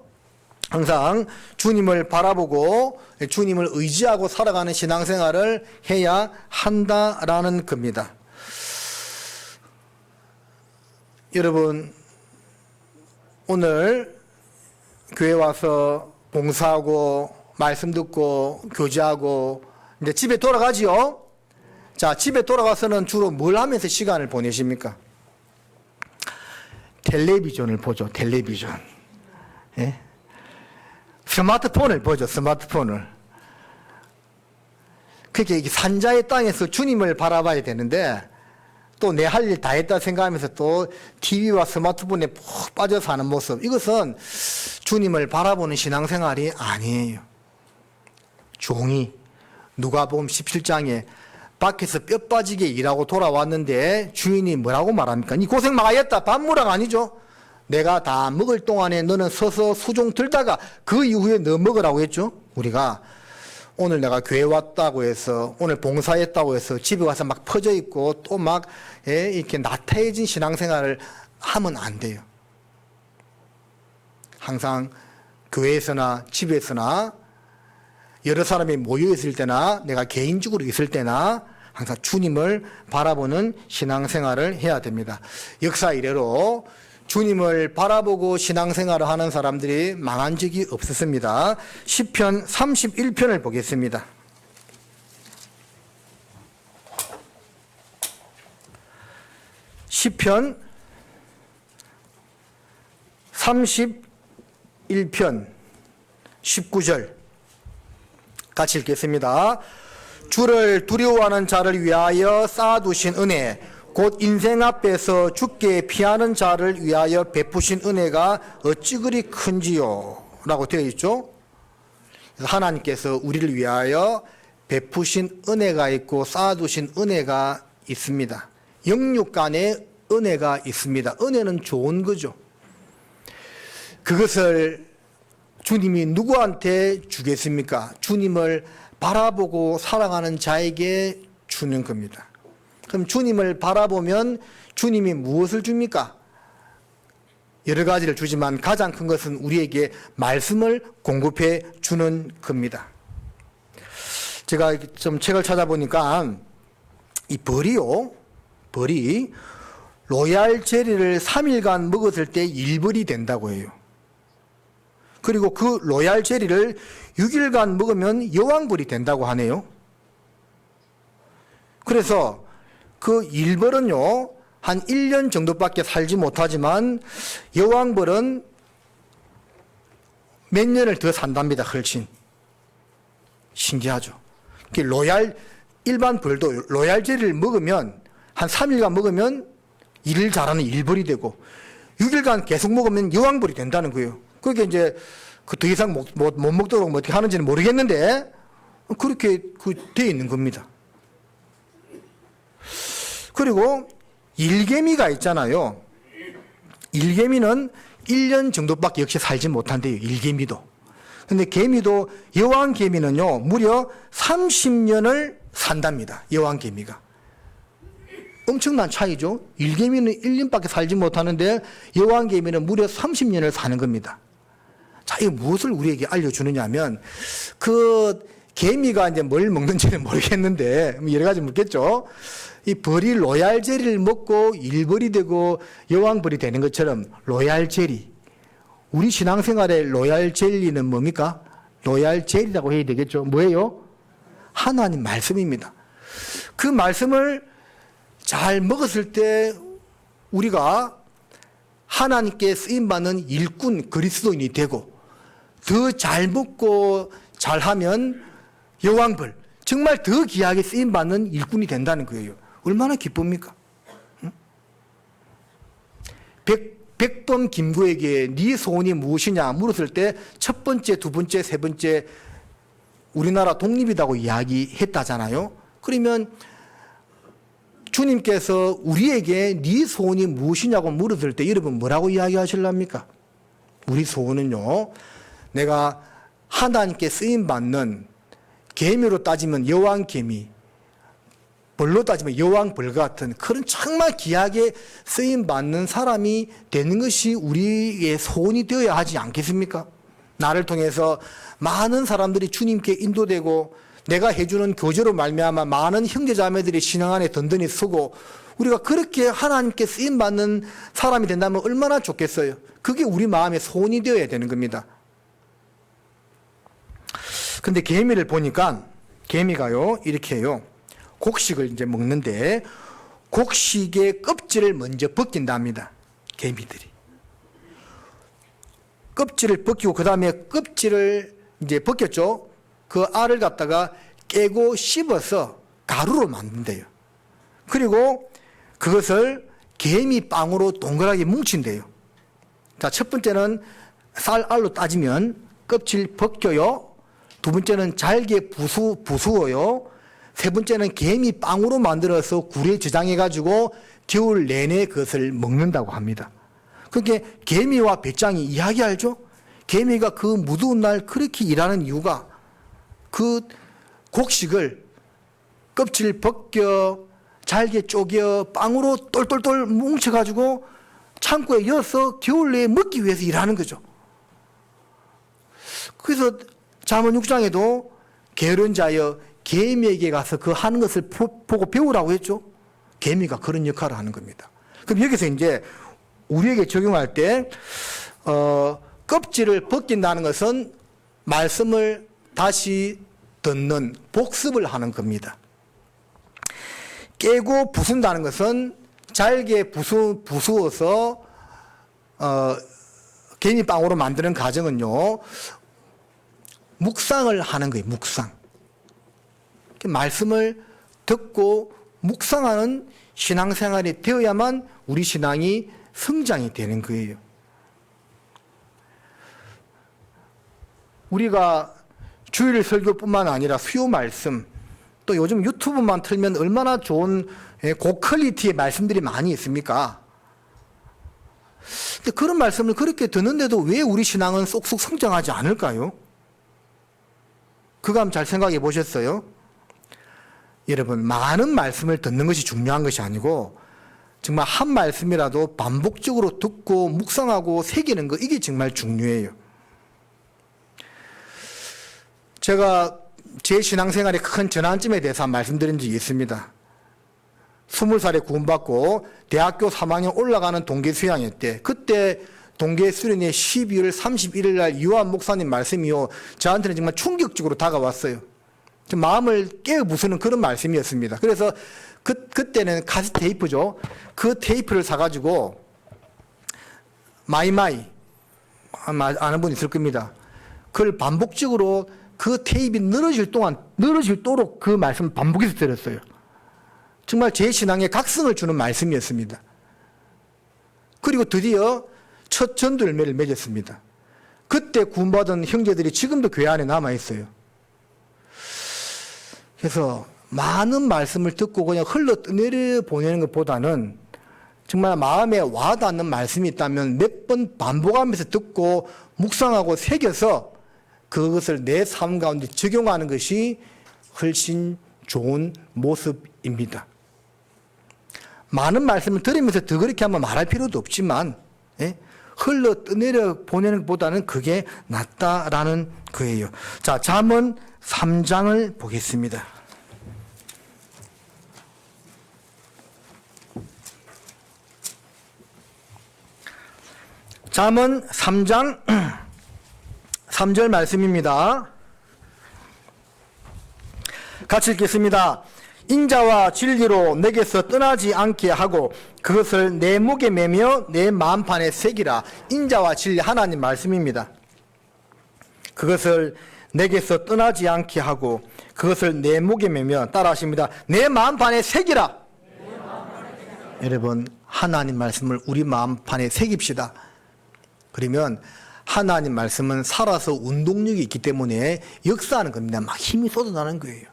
항상 주님을 바라보고 주님을 의지하고 살아가는 신앙생활을 해야 한다라는 겁니다. 여러분, 오늘 교회 와서 봉사하고 말씀 듣고 교제하고 이제 집에 돌아가지요. 자, 집에 돌아가서는 주로 뭘 하면서 시간을 보내십니까? 텔레비전을 보죠. 텔레비전. 예? 스마트폰을 보죠. 스마트폰을. 그렇게 산자의 땅에서 주님을 바라봐야 되는데 또 내 할 일 다 했다 생각하면서 또 TV와 스마트폰에 푹 빠져 사는 모습, 이것은 주님을 바라보는 신앙생활이 아니에요. 종이 누가복음 17장에 밖에서 뼈 빠지게 일하고 돌아왔는데 주인이 뭐라고 말합니까? 니 고생 많이했다. 밥무락 아니죠? 내가 다 먹을 동안에 너는 서서 수종 들다가 그 이후에 너 먹으라고 했죠? 우리가 오늘 내가 교회 왔다고 해서 오늘 봉사했다고 해서 집에 와서 막 퍼져 있고 또 막 이렇게 나태해진 신앙생활을 하면 안 돼요. 항상 교회에서나 집에서나 여러 사람이 모여 있을 때나 내가 개인적으로 있을 때나 항상 주님을 바라보는 신앙생활을 해야 됩니다. 역사 이래로 주님을 바라보고 신앙생활을 하는 사람들이 망한 적이 없었습니다. 시편 31편을 보겠습니다. 시편 31편 19절 같이 읽겠습니다. 주를 두려워하는 자를 위하여 쌓아두신 은혜, 곧 인생 앞에서 죽게 피하는 자를 위하여 베푸신 은혜가 어찌 그리 큰지요? 라고 되어 있죠. 하나님께서 우리를 위하여 베푸신 은혜가 있고 쌓아두신 은혜가 있습니다. 영육 간에 은혜가 있습니다. 은혜는 좋은 거죠. 그것을 주님이 누구한테 주겠습니까? 주님을 바라보고 사랑하는 자에게 주는 겁니다. 그럼 주님을 바라보면 주님이 무엇을 줍니까? 여러 가지를 주지만 가장 큰 것은 우리에게 말씀을 공급해 주는 겁니다. 제가 좀 책을 찾아보니까 이 벌이 로얄 제리를 3일간 먹었을 때 1벌이 된다고 해요. 그리고 그 로얄 제리를 6일간 먹으면 여왕벌이 된다고 하네요. 그래서 그 1벌은요, 한 1년 정도밖에 살지 못하지만 여왕벌은 몇 년을 더 산답니다. 훨씬. 신기하죠. 일반 벌도 로얄 제리를 먹으면 한 3일간 먹으면 일을 잘하는 1벌이 되고 6일간 계속 먹으면 여왕벌이 된다는 거예요. 그게 이제 더 이상 못 먹도록 어떻게 하는지는 모르겠는데 그렇게 되어 있는 겁니다. 그리고 일개미가 있잖아요. 일개미는 1년 정도밖에 역시 살지 못한대요. 일개미도. 근데 개미도, 여왕개미는요, 무려 30년을 산답니다. 여왕개미가. 엄청난 차이죠. 일개미는 1년밖에 살지 못하는데 여왕개미는 무려 30년을 사는 겁니다. 자, 이거 무엇을 우리에게 알려주느냐 하면, 그 개미가 이제 뭘 먹는지는 모르겠는데, 여러 가지 묻겠죠. 이 벌이 로얄 제리를 먹고 일벌이 되고 여왕벌이 되는 것처럼 로얄 제리. 우리 신앙생활의 로얄 젤리는 뭡니까? 로얄 젤리라고 해야 되겠죠. 뭐예요? 하나님 말씀입니다. 그 말씀을 잘 먹었을 때 우리가 하나님께 쓰임받는 일꾼 그리스도인이 되고 더 잘 먹고 잘하면 여왕벌, 정말 더 귀하게 쓰임받는 일꾼이 된다는 거예요. 얼마나 기쁩니까? 응? 백범 김구에게 네 소원이 무엇이냐 물었을 때 첫 번째, 두 번째, 세 번째 우리나라 독립이라고 이야기했다잖아요. 그러면 주님께서 우리에게 네 소원이 무엇이냐고 물었을 때 여러분 뭐라고 이야기하실랍니까? 우리 소원은요, 내가 하나님께 쓰임받는 개미로 따지면 여왕개미, 벌로 따지면 여왕벌 같은 그런 정말 귀하게 쓰임받는 사람이 되는 것이 우리의 소원이 되어야 하지 않겠습니까? 나를 통해서 많은 사람들이 주님께 인도되고 내가 해주는 교제로 말미암아 많은 형제자매들이 신앙 안에 든든히 서고 우리가 그렇게 하나님께 쓰임받는 사람이 된다면 얼마나 좋겠어요. 그게 우리 마음의 소원이 되어야 되는 겁니다. 근데 개미를 보니까 개미가요 이렇게 해요. 곡식을 이제 먹는데 곡식의 껍질을 먼저 벗긴답니다. 개미들이 껍질을 벗기고 그 다음에 껍질을 이제 벗겼죠. 그 알을 갖다가 깨고 씹어서 가루로 만든대요. 그리고 그것을 개미빵으로 동그랗게 뭉친대요. 자, 첫 번째는 쌀알로 따지면 껍질 벗겨요. 두 번째는 잘게 부수어요. 세 번째는 개미빵으로 만들어서 굴에 저장해가지고 겨울 내내 그것을 먹는다고 합니다. 그게 개미와 배짱이 이야기 알죠? 개미가 그 무더운 날 그렇게 일하는 이유가 그 곡식을 껍질 벗겨 잘게 쪼개 빵으로 똘똘똘 뭉쳐가지고 창고에 넣어서 겨울 내에 먹기 위해서 일하는 거죠. 그래서 잠언 6장에도 게으른 자여 개미에게 가서 그 하는 것을 보고 배우라고 했죠. 개미가 그런 역할을 하는 겁니다. 그럼 여기서 이제 우리에게 적용할 때 껍질을 벗긴다는 것은 말씀을 다시 듣는 복습을 하는 겁니다. 깨고 부순다는 것은 잘게 부수어서 개미빵으로 만드는 과정은요 묵상을 하는 거예요. 묵상. 말씀을 듣고 묵상하는 신앙생활이 되어야만 우리 신앙이 성장이 되는 거예요. 우리가 주일 설교뿐만 아니라 수요 말씀, 또 요즘 유튜브만 틀면 얼마나 좋은 고퀄리티의 말씀들이 많이 있습니까? 근데 그런 말씀을 그렇게 듣는데도 왜 우리 신앙은 쏙쏙 성장하지 않을까요? 그거 한번 잘 생각해 보셨어요? 여러분, 많은 말씀을 듣는 것이 중요한 것이 아니고 정말 한 말씀이라도 반복적으로 듣고 묵상하고 새기는 거, 이게 정말 중요해요. 제가 제 신앙생활의 큰 전환점에 대해서 말씀드린 적이 있습니다. 20살에 구원받고 대학교 3학년 올라가는 동계 수양회 때, 그때 동계 수련회 12월 31일 날 유한 목사님 말씀이요, 저한테는 정말 충격적으로 다가왔어요. 마음을 깨어 부수는 그런 말씀이었습니다. 그래서 그때는 카세트 테이프죠. 그 테이프를 사가지고 마이마이 아는 분 있을 겁니다. 그걸 반복적으로 그 테이프가 늘어지도록 그 말씀을 반복해서 들었어요. 정말 제 신앙에 각성을 주는 말씀이었습니다. 그리고 드디어 첫 전도 열매를 맺었습니다. 그때 구원받은 형제들이 지금도 교회 안에 남아있어요. 그래서 많은 말씀을 듣고 그냥 흘러내려 보내는 것보다는 정말 마음에 와닿는 말씀이 있다면 몇 번 반복하면서 듣고 묵상하고 새겨서 그것을 내 삶 가운데 적용하는 것이 훨씬 좋은 모습입니다. 많은 말씀을 들으면서 더 그렇게 한번 말할 필요도 없지만 흘러내려 보내는 것보다는 그게 낫다라는 거예요. 자, 잠언 3장을 보겠습니다. 잠언 3장 3절 말씀입니다. 같이 읽겠습니다. 인자와 진리로 내게서 떠나지 않게 하고 그것을 내 목에 매며 내 마음판에 새기라. 인자와 진리, 하나님 말씀입니다. 그것을 내게서 떠나지 않게 하고 그것을 내 목에 매며, 따라하십니다. 내 마음판에 새기라. 여러분, 하나님 말씀을 우리 마음판에 새깁시다. 그러면 하나님 말씀은 살아서 운동력이 있기 때문에 역사하는 겁니다. 막 힘이 쏟아나는 거예요.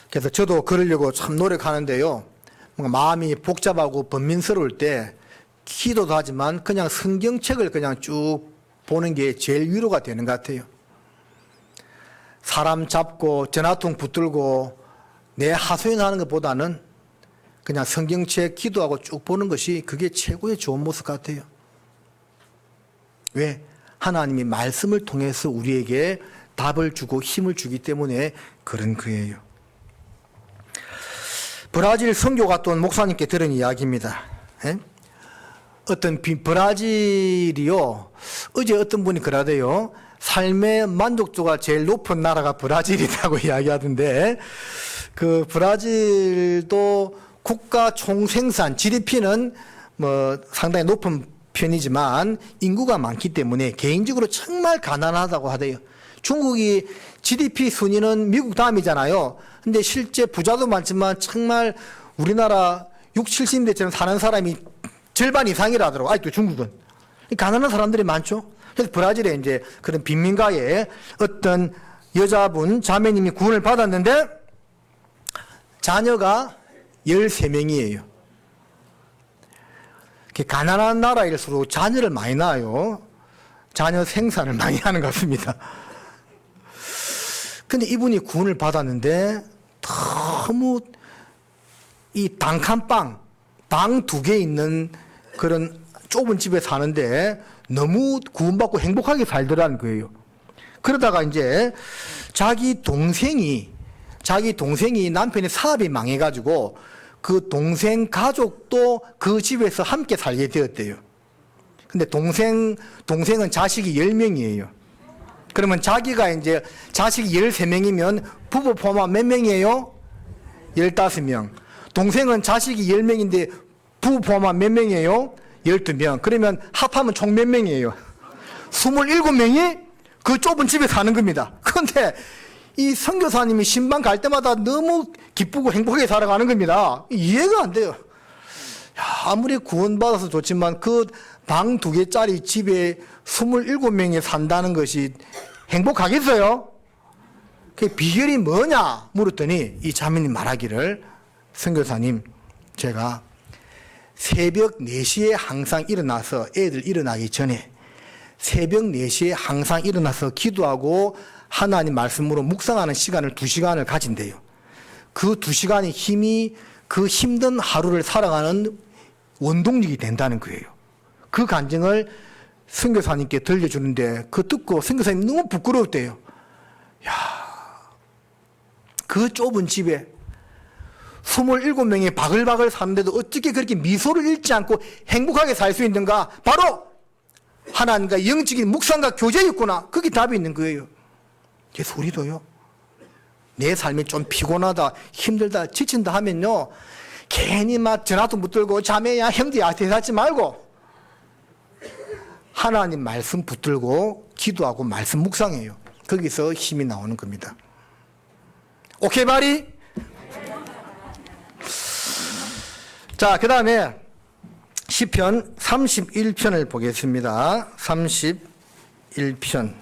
그래서 저도 그러려고 참 노력하는데요. 뭔가 마음이 복잡하고 번민스러울 때 기도도 하지만 그냥 성경책을 그냥 쭉 보는 게 제일 위로가 되는 것 같아요. 사람 잡고 전화통 붙들고 내 하소연하는 것보다는 그냥 성경책 기도하고 쭉 보는 것이 그게 최고의 좋은 모습 같아요. 왜? 하나님이 말씀을 통해서 우리에게 답을 주고 힘을 주기 때문에 그런 거예요. 브라질 선교 갔다 온 목사님께 들은 이야기입니다. 어떤 브라질이요. 어제 어떤 분이 그러대요. 삶의 만족도가 제일 높은 나라가 브라질이라고 이야기하던데, 그 브라질도 국가 총생산 GDP는 뭐 상당히 높은 편이지만 인구가 많기 때문에 개인적으로 정말 가난하다고 하대요. 중국이 GDP 순위는 미국 다음이잖아요. 근데 실제 부자도 많지만 정말 우리나라 60, 70대처럼 사는 사람이 절반 이상이라 하더라고요. 아직도 중국은. 가난한 사람들이 많죠. 그래서 브라질에 이제 그런 빈민가에 어떤 여자분, 자매님이 구원을 받았는데 자녀가 13명이에요. 가난한 나라일수록 자녀를 많이 낳아요. 자녀 생산을 많이 하는 것 같습니다. 근데 이분이 구원을 받았는데 너무 이 단칸방, 방 2개 있는 그런 좁은 집에 사는데 너무 구원받고 행복하게 살더라는 거예요. 그러다가 이제 자기 동생이 남편의 사업이 망해가지고 그 동생 가족도 그 집에서 함께 살게 되었대요. 근데 동생은 자식이 10명이에요. 그러면 자기가 이제 자식이 13명이면 부부 포함 몇 명이에요? 15명. 동생은 자식이 10명인데 부부 포함 몇 명이에요? 12명. 그러면 합하면 총 몇 명이에요? 27명이 그 좁은 집에 사는 겁니다. 그런데 이 선교사님이 신방 갈 때마다 너무 기쁘고 행복하게 살아가는 겁니다. 이해가 안 돼요. 아무리 구원받아서 좋지만 그 방 2개짜리 집에 27명이 산다는 것이 행복하겠어요? 그 비결이 뭐냐 물었더니 이 자매님 말하기를, 선교사님, 제가 새벽 4시에 항상 일어나서 애들 일어나기 전에 새벽 4시에 항상 일어나서 기도하고 하나님 말씀으로 묵상하는 시간을 2시간을 가진대요. 그 2시간의 힘이 그 힘든 하루를 살아가는 원동력이 된다는 거예요. 그 간증을 선교사님께 들려주는데 그 듣고 선교사님이 너무 부끄러웠대요. 야, 그 좁은 집에 27명이 바글바글 사는데도 어떻게 그렇게 미소를 잃지 않고 행복하게 살 수 있는가? 바로 하나님과 영적인 묵상과 교제였구나. 그게 답이 있는 거예요. 그래서 우리도요, 내 삶이 좀 피곤하다, 힘들다, 지친다 하면요, 괜히 막 전화도 못 들고 자매야, 형제야, 대사하지 말고 하나님 말씀 붙들고 기도하고 말씀 묵상해요. 거기서 힘이 나오는 겁니다. 오케이, 바리? 자, 그 다음에 시편 31편을 보겠습니다. 31편.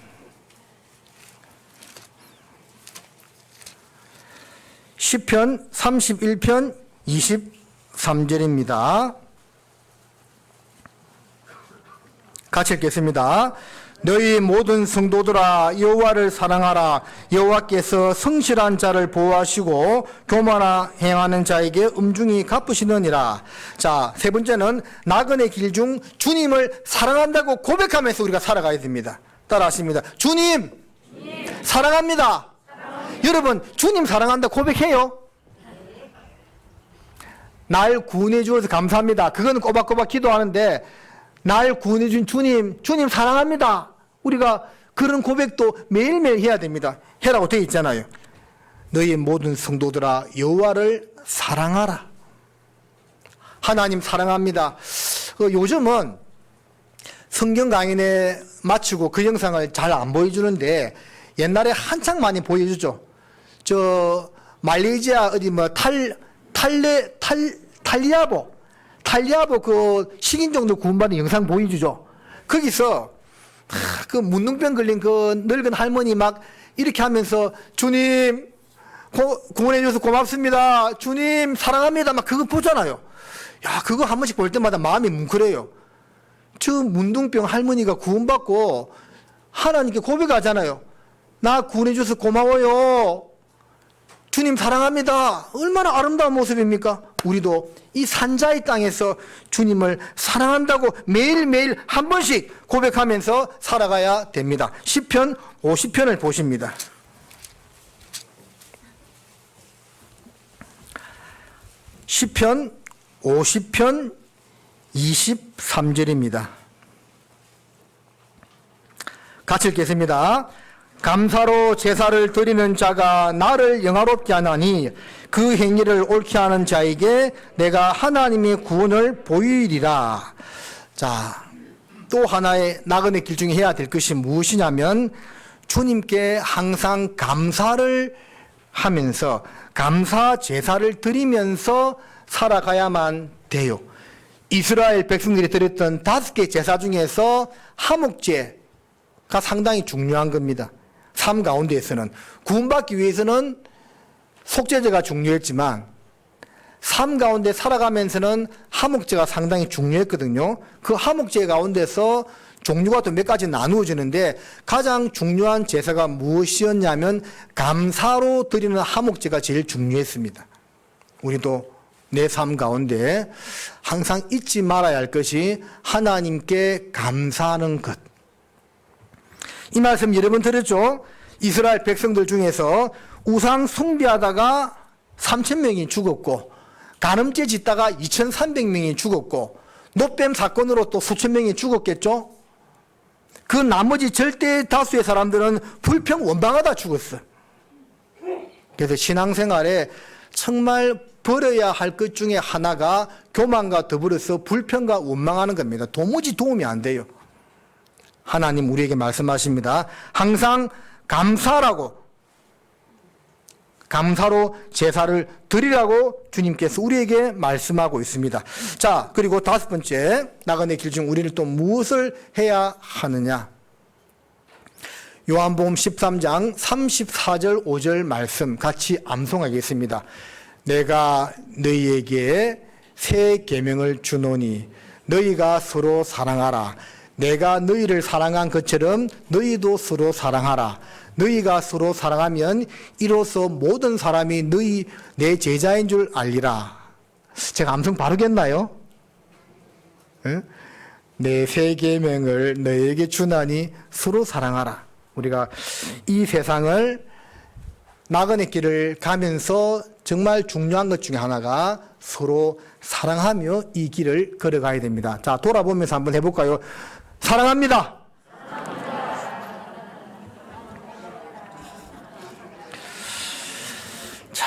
시편 31편 23절입니다. 같이 읽겠습니다. 너희 모든 성도들아 여호와를 사랑하라. 여호와께서 성실한 자를 보호하시고 교만하 행하는 자에게 음중히 갚으시느니라. 자, 세 번째는 나그네 길 중 주님을 사랑한다고 고백하면서 우리가 살아가야 됩니다. 따라하십니다. 주님, 사랑합니다. 여러분, 주님 사랑한다 고백해요? 날 구원해 주어서 감사합니다. 그거는 꼬박꼬박 기도하는데, 날 구원해 준 주님 사랑합니다. 우리가 그런 고백도 매일매일 해야 됩니다. 해라고 되어 있잖아요. 너희 모든 성도들아 여호와를 사랑하라. 하나님 사랑합니다. 요즘은 성경 강연에 마치고 그 영상을 잘 안 보여주는데 옛날에 한창 많이 보여주죠. 저 말레이시아 어디 뭐 탈리아보 그 식인종도 구원받은 영상 보여주죠. 거기서 그 문둥병 걸린 그 늙은 할머니 막 이렇게 하면서 주님 구원해 주셔서 고맙습니다. 주님 사랑합니다. 막 그거 보잖아요. 야, 그거 한 번씩 볼 때마다 마음이 뭉클해요. 저 문둥병 할머니가 구원받고 하나님께 고백하잖아요. 나 구원해 주셔서 고마워요. 주님 사랑합니다. 얼마나 아름다운 모습입니까? 우리도 이 산자의 땅에서 주님을 사랑한다고 매일매일 한 번씩 고백하면서 살아가야 됩니다. 시편 50편을 보십니다. 시편 50편 23절입니다. 같이 읽겠습니다. 감사로 제사를 드리는 자가 나를 영화롭게 하나니 그 행위를 옳게 하는 자에게 내가 하나님의 구원을 보이리라. 자, 또 하나의 나그네 길 중에 해야 될 것이 무엇이냐면 주님께 항상 감사를 하면서 감사 제사를 드리면서 살아가야만 돼요. 이스라엘 백성들이 드렸던 5개 제사 중에서 화목제가 상당히 중요한 겁니다. 삶 가운데에서는 구원받기 위해서는 속죄제가 중요했지만 삶 가운데 살아가면서는 화목제가 상당히 중요했거든요. 그 화목제 가운데서 종류가 또 몇 가지 나누어지는데 가장 중요한 제사가 무엇이었냐면 감사로 드리는 화목제가 제일 중요했습니다. 우리도 내 삶 가운데 항상 잊지 말아야 할 것이 하나님께 감사하는 것. 이 말씀 여러 번 들었죠? 이스라엘 백성들 중에서 우상 숭배하다가 3,000명이 죽었고 간음죄 짓다가 2,300명이 죽었고 노뱀 사건으로 또 수천 명이 죽었겠죠? 그 나머지 절대 다수의 사람들은 불평 원망하다 죽었어. 그래서 신앙생활에 정말 버려야 할 것 중에 하나가 교만과 더불어서 불평과 원망하는 겁니다. 도무지 도움이 안 돼요. 하나님 우리에게 말씀하십니다. 항상 감사로 제사를 드리라고 주님께서 우리에게 말씀하고 있습니다. 자, 그리고 5번째 나그네 길 중 우리는 또 무엇을 해야 하느냐? 요한복음 13장 34절 5절 말씀 같이 암송하겠습니다. 내가 너희에게 새 계명을 주노니 너희가 서로 사랑하라. 내가 너희를 사랑한 것처럼 너희도 서로 사랑하라. 너희가 서로 사랑하면 이로써 모든 사람이 너희 내 제자인 줄 알리라. 제가 암송 바르겠나요? 내 새 계명을 너희에게 주나니 서로 사랑하라. 우리가 이 세상을 나그네 길을 가면서 정말 중요한 것 중에 하나가 서로 사랑하며 이 길을 걸어가야 됩니다. 자, 돌아보면서 한번 해볼까요? 사랑합니다. 자,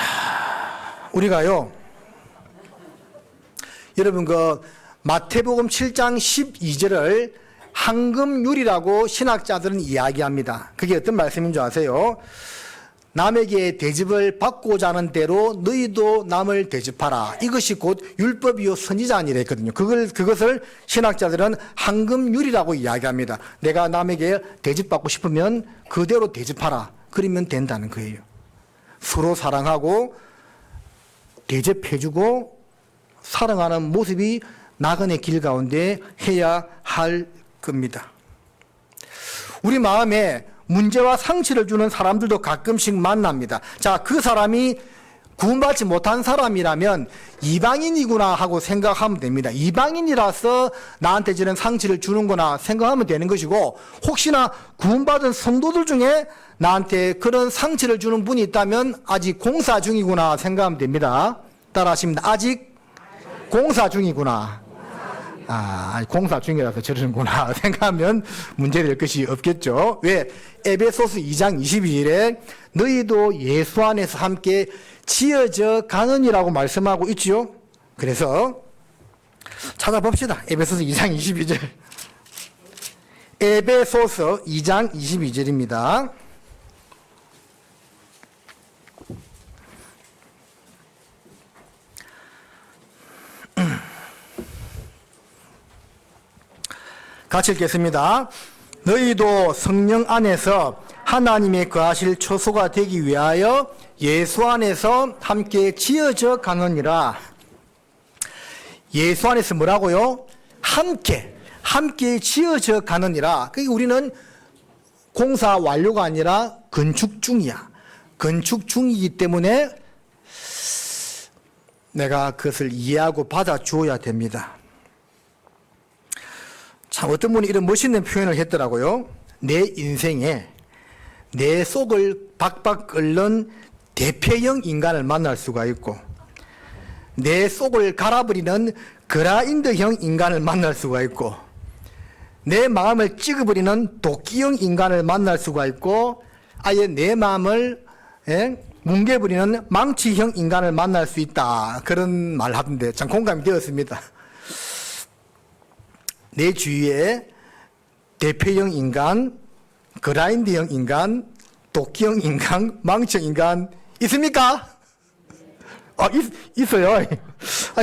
우리가요, 여러분 그 마태복음 7장 12절을 황금률이라고 신학자들은 이야기합니다. 그게 어떤 말씀인 줄 아세요? 남에게 대접을 받고자 하는 대로 너희도 남을 대접하라. 이것이 곧 율법이요 선지자 아니라 했거든요. 그것을 신학자들은 황금률이라고 이야기합니다. 내가 남에게 대접받고 싶으면 그대로 대접하라. 그러면 된다는 거예요. 서로 사랑하고 대접해주고 사랑하는 모습이 나그네 길 가운데 해야 할 겁니다. 우리 마음에 문제와 상처를 주는 사람들도 가끔씩 만납니다. 자, 그 사람이 구원받지 못한 사람이라면 이방인이구나 하고 생각하면 됩니다. 이방인이라서 나한테 저런 상처를 주는구나 생각하면 되는 것이고, 혹시나 구원받은 성도들 중에 나한테 그런 상처를 주는 분이 있다면 아직 공사 중이구나 생각하면 됩니다. 따라하십니다. 아직 공사 중이구나. 공사 중이라서 저러는구나 생각하면 문제될 것이 없겠죠. 왜? 에베소서 2장 22절에 너희도 예수 안에서 함께 지어져 가느니라고 말씀하고 있지요. 그래서 찾아봅시다. 에베소서 2장 22절. 에베소서 2장 22절입니다. 같이 읽겠습니다. 너희도 성령 안에서 하나님의 거하실 처소가 되기 위하여 예수 안에서 함께 지어져 가느니라. 예수 안에서 뭐라고요? 함께 지어져 가느니라. 그러니까 우리는 공사 완료가 아니라 건축 중이야. 건축 중이기 때문에 내가 그것을 이해하고 받아주어야 됩니다. 참 어떤 분이 이런 멋있는 표현을 했더라고요. 내 인생에 내 속을 박박 끓는 대표형 인간을 만날 수가 있고 내 속을 갈아버리는 그라인더형 인간을 만날 수가 있고, 내 마음을 찍어버리는 도끼형 인간을 만날 수가 있고, 아예 내 마음을 뭉개버리는 망치형 인간을 만날 수 있다. 그런 말 하던데 참 공감이 되었습니다. 내 주위에 대표형 인간, 그라인드형 인간, 도끼형 인간, 망치형 인간 있습니까? 있어요.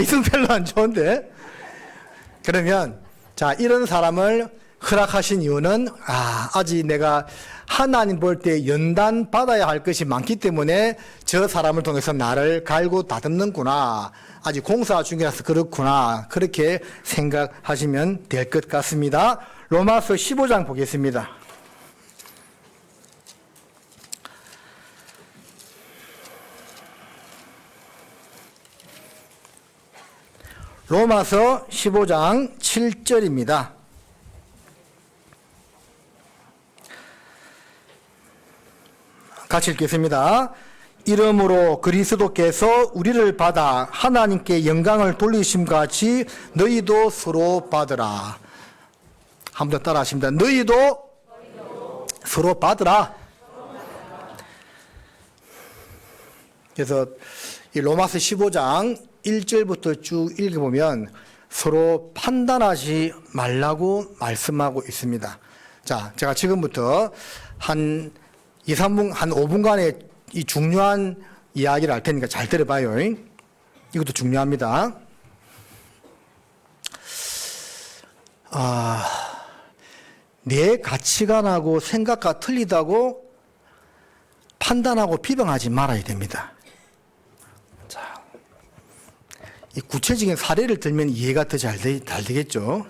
있으면 별로 안 좋은데. 그러면 자, 이런 사람을 허락하신 이유는 아직 내가 하나님 볼 때 연단 받아야 할 것이 많기 때문에 저 사람을 통해서 나를 갈고 다듬는구나. 아직 공사 중이라서 그렇구나. 그렇게 생각하시면 될 것 같습니다. 로마서 15장 보겠습니다. 로마서 15장 7절입니다. 같이 읽겠습니다. 이러므로 그리스도께서 우리를 받아 하나님께 영광을 돌리심 같이 너희도 서로 받으라. 한 번 더 따라 하십니다. 너희도 서로 받으라. 그래서 이 로마서 15장 1절부터 쭉 읽어보면 서로 판단하지 말라고 말씀하고 있습니다. 자, 제가 지금부터 한 2-3분, 한 5분간의 이 중요한 이야기를 할 테니까 잘 들어봐요. 이것도 중요합니다. 내 가치관하고 생각과 틀리다고 판단하고 비방하지 말아야 됩니다. 자, 이 구체적인 사례를 들면 이해가 더 잘 되겠죠.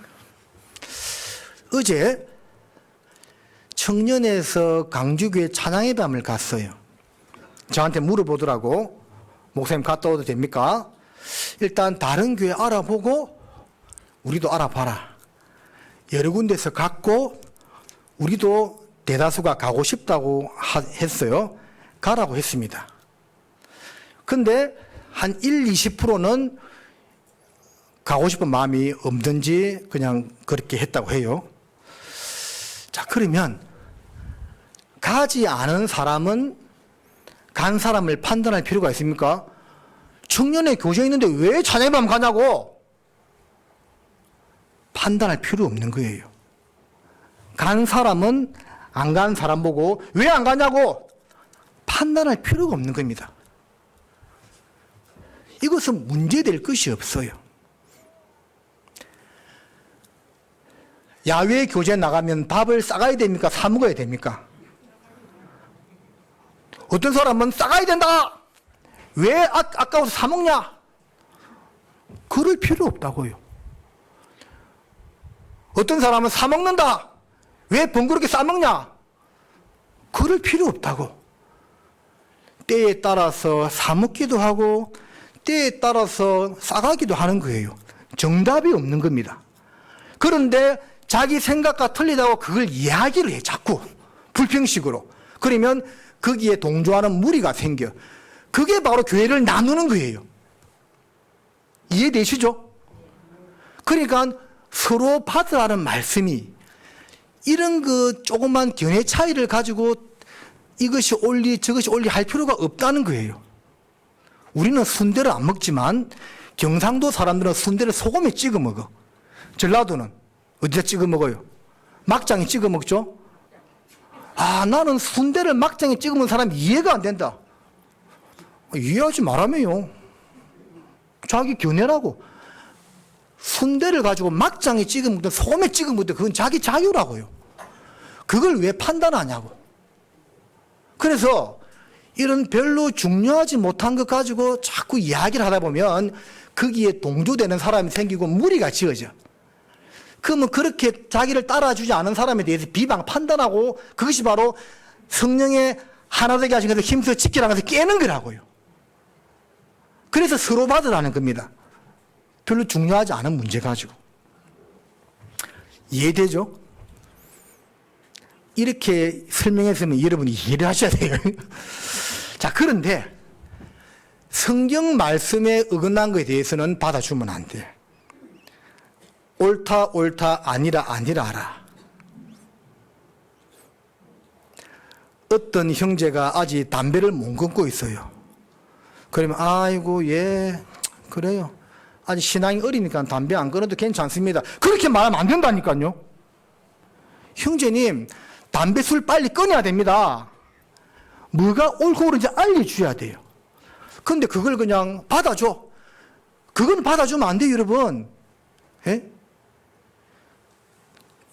어제 청년에서 강주교회 찬양의 밤을 갔어요. 저한테 물어보더라고. 목사님 갔다 와도 됩니까? 일단 다른 교회 알아보고 우리도 알아봐라. 여러 군데서 갔고 우리도 대다수가 가고 싶다고 했어요. 가라고 했습니다. 근데 한 1-20%는 가고 싶은 마음이 없든지 그냥 그렇게 했다고 해요. 자, 그러면 가지 않은 사람은 간 사람을 판단할 필요가 있습니까? 청년회 교제 있는데 왜 찬양밤 가냐고 판단할 필요 없는 거예요. 간 사람은 안 간 사람 보고 왜 안 가냐고 판단할 필요가 없는 겁니다. 이것은 문제될 것이 없어요. 야외 교제 나가면 밥을 싸가야 됩니까? 사 먹어야 됩니까? 어떤 사람은 싸가야 된다! 왜 아까워서 사 먹냐? 그럴 필요 없다고요. 어떤 사람은 사 먹는다! 왜 번거롭게 싸 먹냐? 그럴 필요 없다고. 때에 따라서 사 먹기도 하고, 때에 따라서 싸가기도 하는 거예요. 정답이 없는 겁니다. 그런데 자기 생각과 틀리다고 그걸 이야기를 해, 자꾸. 불평식으로. 그러면 거기에 동조하는 무리가 생겨. 그게 바로 교회를 나누는 거예요. 이해되시죠? 그러니까 서로 받으라는 말씀이 이런 그 조그만 견해 차이를 가지고 이것이 옳리 저것이 옳리 할 필요가 없다는 거예요. 우리는 순대를 안 먹지만 경상도 사람들은 순대를 소금에 찍어 먹어. 전라도는 어디다 찍어 먹어요? 막장에 찍어 먹죠? 나는 순대를 막장에 찍어 먹는 사람이 이해가 안 된다. 이해하지 말라며요. 자기 견해라고. 순대를 가지고 막장에 찍어 먹든 소금에 찍어 먹든 그건 자기 자유라고요. 그걸 왜 판단하냐고. 그래서 이런 별로 중요하지 못한 것 가지고 자꾸 이야기를 하다 보면 거기에 동조되는 사람이 생기고 무리가 지어져. 그러면 그렇게 자기를 따라주지 않은 사람에 대해서 비방, 판단하고 그것이 바로 성령의 하나 되게 하신 것을 힘써 지키라고 해서 깨는 거라고요. 그래서 서로 받으라는 겁니다. 별로 중요하지 않은 문제 가지고. 이해되죠? 이렇게 설명했으면 여러분이 이해를 하셔야 돼요. 자, 그런데 성경 말씀에 어긋난 것에 대해서는 받아주면 안 돼. 옳다 옳다 아니라 아니라. 어떤 형제가 아직 담배를 못 끊고 있어요. 그러면 아이고 예 그래요. 아직 신앙이 어리니까 담배 안 끊어도 괜찮습니다. 그렇게 말하면 안 된다니까요. 형제님 담배 술 빨리 끊어야 됩니다. 뭐가 옳고 그른지 알려줘야 돼요. 근데 그걸 그냥 받아줘. 그건 받아주면 안 돼요, 여러분. 예?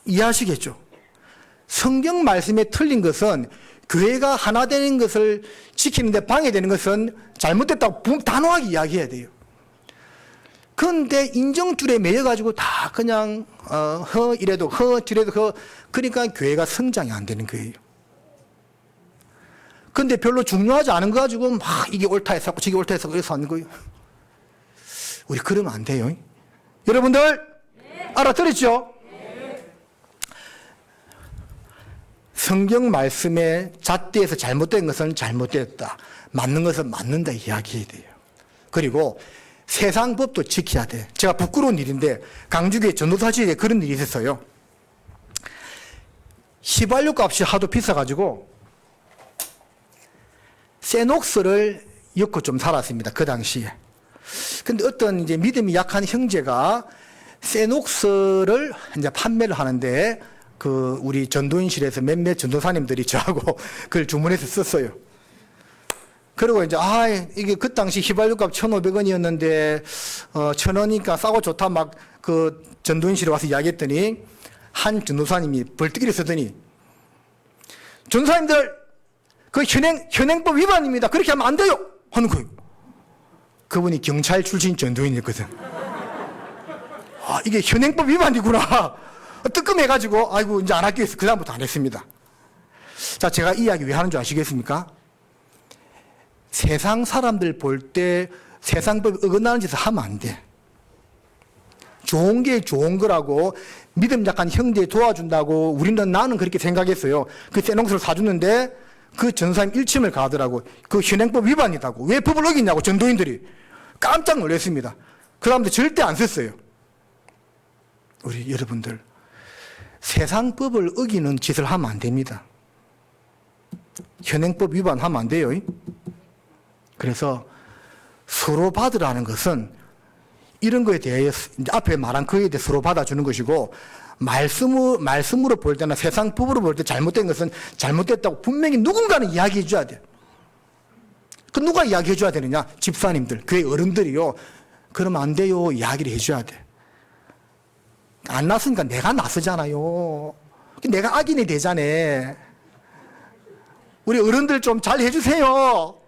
이해하시겠죠? 성경 말씀에 틀린 것은 교회가 하나 되는 것을 지키는데 방해되는 것은 잘못됐다고 단호하게 이야기해야 돼요. 그런데 인정줄에 매여가지고 다 그냥 이래도 저래도 그러니까 교회가 성장이 안 되는 거예요. 근데 별로 중요하지 않은 거 가지고 막 이게 옳다 했었고 저게 옳다 했었고 이래서 하는 거예요. 우리 그러면 안 돼요. 여러분들 네. 알아들었죠? 네. 성경 말씀에 잣대에서 잘못된 것은 잘못됐다. 맞는 것은 맞는다 이야기해야 돼요. 그리고 세상 법도 지켜야 돼. 제가 부끄러운 일인데 강주교회 전도사실에 그런 일이 있었어요. 휘발유 값이 하도 비싸가지고 세녹스를 엮고 좀 살았습니다. 그 당시에. 근데 어떤 이제 믿음이 약한 형제가 세녹스를 이제 판매를 하는데 그 우리 전도인실에서 몇몇 전도사님들이 저하고 그걸 주문해서 썼어요. 그리고 이제 이게 그 당시 휘발유값 1,500원이었는데 1,000원이니까 싸고 좋다 막 그 전도인실에 와서 이야기했더니 한 전도사님이 벌떡이를 쓰더니 전도사님들 그 현행법 위반입니다. 그렇게 하면 안 돼요. 하는 거예요. 그분이 경찰 출신 전도인이었거든. 이게 현행법 위반이구나. 뜨끔해가지고 아이고 이제 안 할게요. 그다음부터 안 했습니다. 자, 제가 이 이야기 왜 하는 줄 아시겠습니까? 세상 사람들 볼 때 세상법 어긋나는 짓을 하면 안 돼. 좋은 게 좋은 거라고 믿음 약한 형제 도와준다고 나는 그렇게 생각했어요. 그 세녹스를 사주는데 그 전사님 일침을 가더라고. 그 현행법 위반이다고. 왜 법을 어기냐고 전도인들이. 깜짝 놀랐습니다. 그 다음부터 절대 안 썼어요. 우리 여러분들 세상 법을 어기는 짓을 하면 안 됩니다. 현행법 위반하면 안 돼요. 그래서 서로 받으라는 것은 이런 거에 대해서 앞에 말한 거에 대해 서로 받아주는 것이고 말씀으로 볼 때나 세상 법으로 볼 때 잘못된 것은 잘못됐다고 분명히 누군가는 이야기해 줘야 돼요. 그 누가 이야기해 줘야 되느냐? 집사님들, 교회 어른들이요. 그러면 안 돼요. 이야기를 해 줘야 돼. 안 났으니까 내가 나서잖아요. 내가 악인이 되잖아. 우리 어른들 좀 잘 해주세요.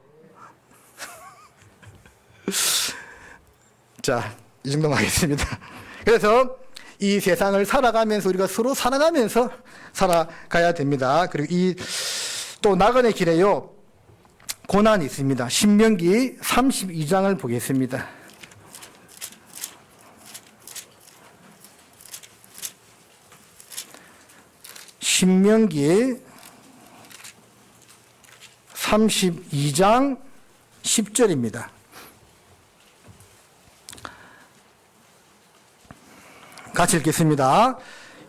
자, 이 정도만 하겠습니다. 그래서 이 세상을 살아가면서 우리가 서로 살아가면서 살아가야 됩니다. 그리고 또 나그네 길에요. 고난이 있습니다. 신명기 32장을 보겠습니다. 신명기 32장 10절입니다. 같이 읽겠습니다.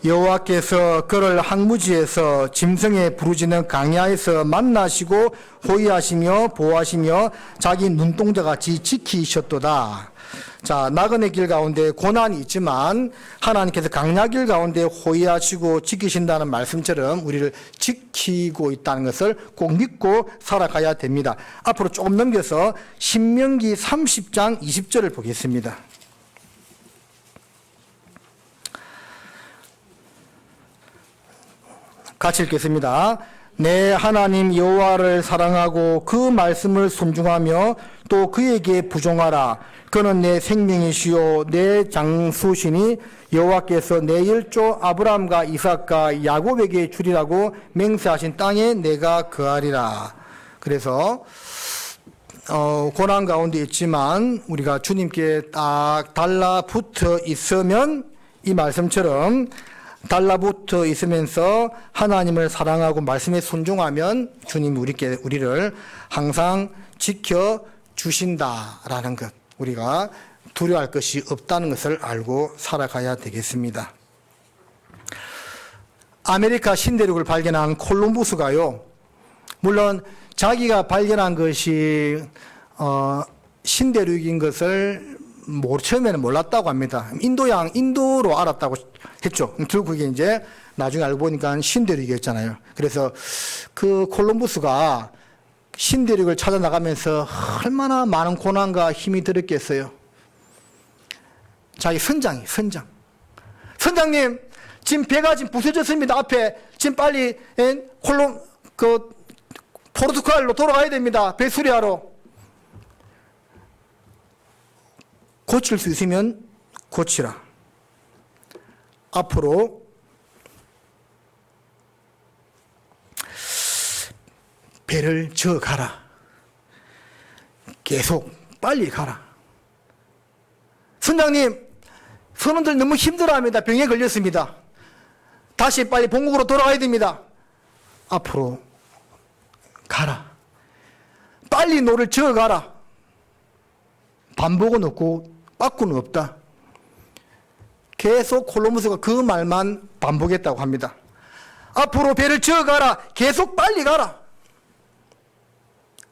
여호와께서 그를 항무지에서 짐승의 부르짖는 강야에서 만나시고 호위하시며 보호하시며 자기 눈동자같이 지키셨도다. 자, 나그네 길 가운데 고난이 있지만 하나님께서 강야 길 가운데 호위하시고 지키신다는 말씀처럼 우리를 지키고 있다는 것을 꼭 믿고 살아가야 됩니다. 앞으로 조금 넘겨서 신명기 30장 20절을 보겠습니다. 같이 읽겠습니다. 내 하나님 여호와를 사랑하고 그 말씀을 순종하며 또 그에게 부종하라. 그는 내 생명이시요 내 장수시니 여호와께서 내 일조 아브라함과 이삭과 야곱에게 주리라고 맹세하신 땅에 내가 거하리라. 그래서 고난 가운데 있지만 우리가 주님께 딱 달라붙어 있으면 이 말씀처럼 달라붙어 있으면서 하나님을 사랑하고 말씀에 순종하면 주님이 우리를 항상 지켜 주신다라는 것, 우리가 두려워할 것이 없다는 것을 알고 살아가야 되겠습니다. 아메리카 신대륙을 발견한 콜럼부스가요, 물론 자기가 발견한 것이 신대륙인 것을 처음에는 몰랐다고 합니다. 인도로 알았다고 했죠. 결국 그게 이제 나중에 알고 보니까 신대륙이었잖아요. 그래서 그 콜럼부스가 신대륙을 찾아 나가면서 얼마나 많은 고난과 힘이 들었겠어요. 자기 선장님, 지금 배가 지금 부서졌습니다. 앞에 지금 빨리 포르투갈로 돌아가야 됩니다. 배 수리하러. 고칠 수 있으면 고치라. 앞으로 배를 저어 가라. 계속 빨리 가라. 선장님, 선원들 너무 힘들어합니다. 병에 걸렸습니다. 다시 빨리 본국으로 돌아가야 됩니다. 앞으로 가라. 빨리 노를 저어 가라. 반복은 없고 빠꾸는 없다. 계속 콜럼버스가 그 말만 반복했다고 합니다. 앞으로 배를 저어 가라. 계속 빨리 가라.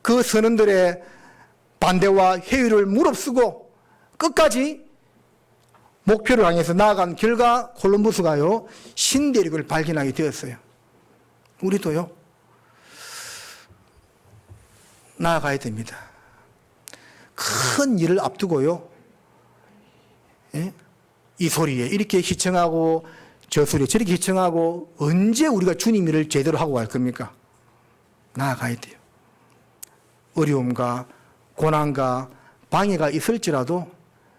그 선원들의 반대와 회유를 무릅쓰고 끝까지 목표를 향해서 나아간 결과 콜럼버스가요, 신대륙을 발견하게 되었어요. 우리도요, 나아가야 됩니다. 큰 일을 앞두고요, 이 소리에 이렇게 희청하고 저 소리에 저렇게 희청하고 언제 우리가 주님 일을 제대로 하고 갈 겁니까? 나아가야 돼요. 어려움과 고난과 방해가 있을지라도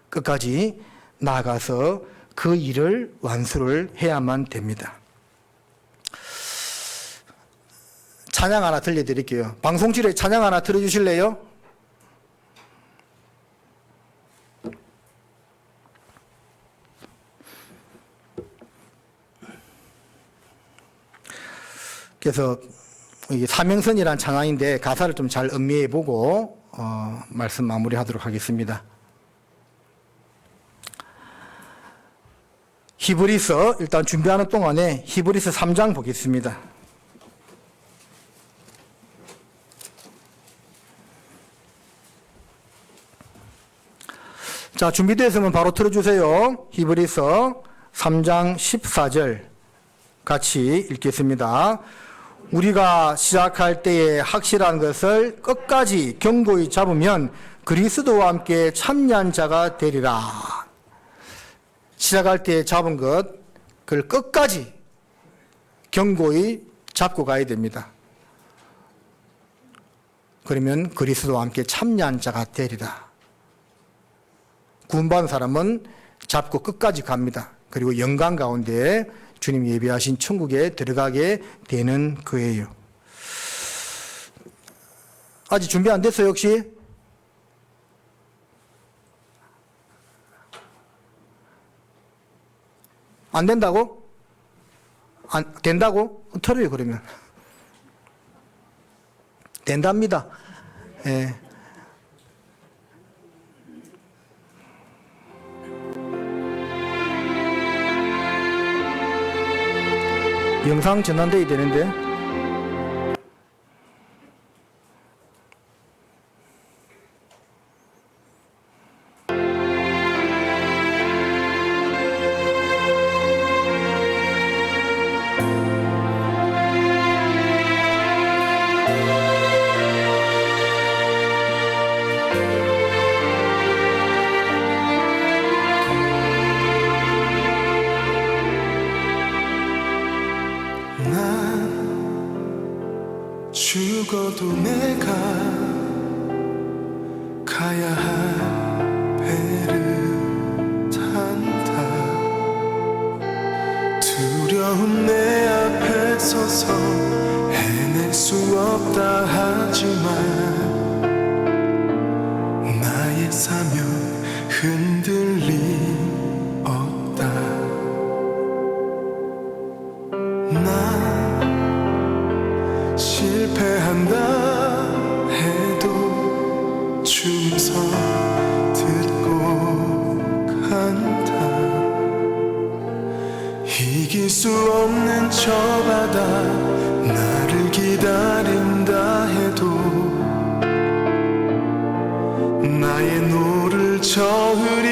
끝까지 나아가서 그 일을 완수를 해야만 됩니다. 찬양 하나 들려드릴게요. 방송실에 찬양 하나 들어주실래요? 그래서 이게 사명선이라는 찬양인데 가사를 좀 잘 음미해 보고 말씀 마무리하도록 하겠습니다. 히브리서 일단 준비하는 동안에 히브리서 3장 보겠습니다. 자, 준비되었으면 바로 틀어주세요. 히브리서 3장 14절 같이 읽겠습니다. 우리가 시작할 때에 확실한 것을 끝까지 견고히 잡으면 그리스도와 함께 참여한 자가 되리라. 시작할 때 잡은 것, 그걸 끝까지 견고히 잡고 가야 됩니다. 그러면 그리스도와 함께 참여한 자가 되리라. 구원받은 사람은 잡고 끝까지 갑니다. 그리고 영광 가운데 주님 예비하신 천국에 들어가게 되는 거예요. 아직 준비 안 됐어요, 혹시? 안 된다고? 안 된다고? 털어요, 그러면. 된답니다. 예. 영상 전환돼야 되는데. 죽어도 내가 가야 할 배를 탄다. 두려움 내 앞에 서서 해낼 수 없다 하지만 나의 사명 흔들림 없다. 실패한다 해도 춤서 듣고 간다. 이길 수 없는 저 바다 나를 기다린다 해도 나의 노를 저으리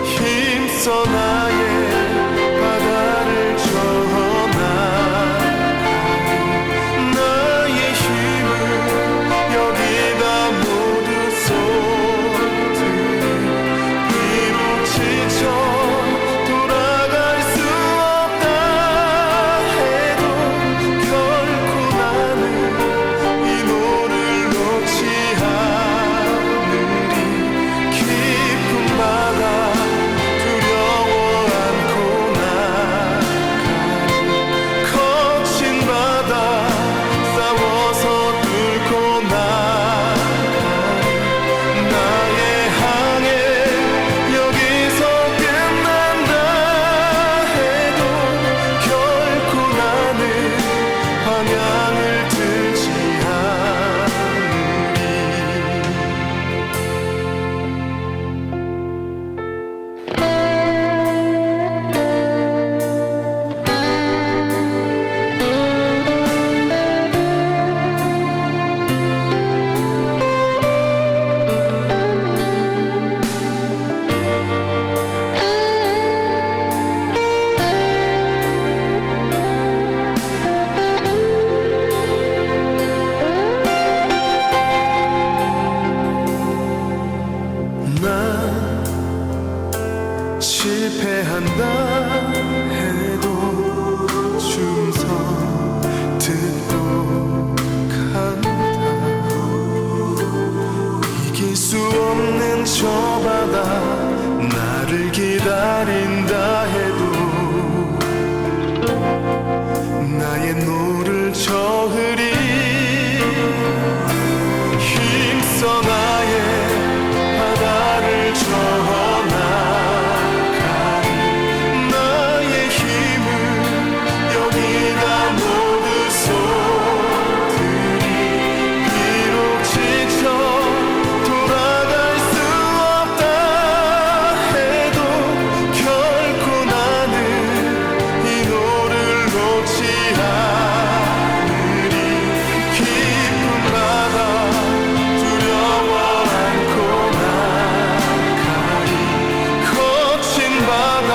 힘써 나의 바다를 저어나 나의 힘을 여기다 모두 쏟으리 비록 지쳐 돌아갈 수 없다 해도 결코 나는 이 노를 놓지 않으리. 깊은 바다 두려워 않고 나가리. 거친 바다 싸워서 뚫고 나가리. 나의 항해 여기서 끝난다 해도 결코 나는 방향을 틀지 않으리. 난 실패한다 해도 춤서 듣고 간다. 이길 수 없는 저 바다 나를 기다린다 해도 나의 노를 저으리 힘써 나의 바다를 저어나가리. 나의 힘을 여기다 모두 쏟으리. 비록 지쳐 돌아갈 수 없다 해도 결코 나는 이 노를 놓지 않으리. 깊은 바다 두려워 않고 나가리. 거친 바다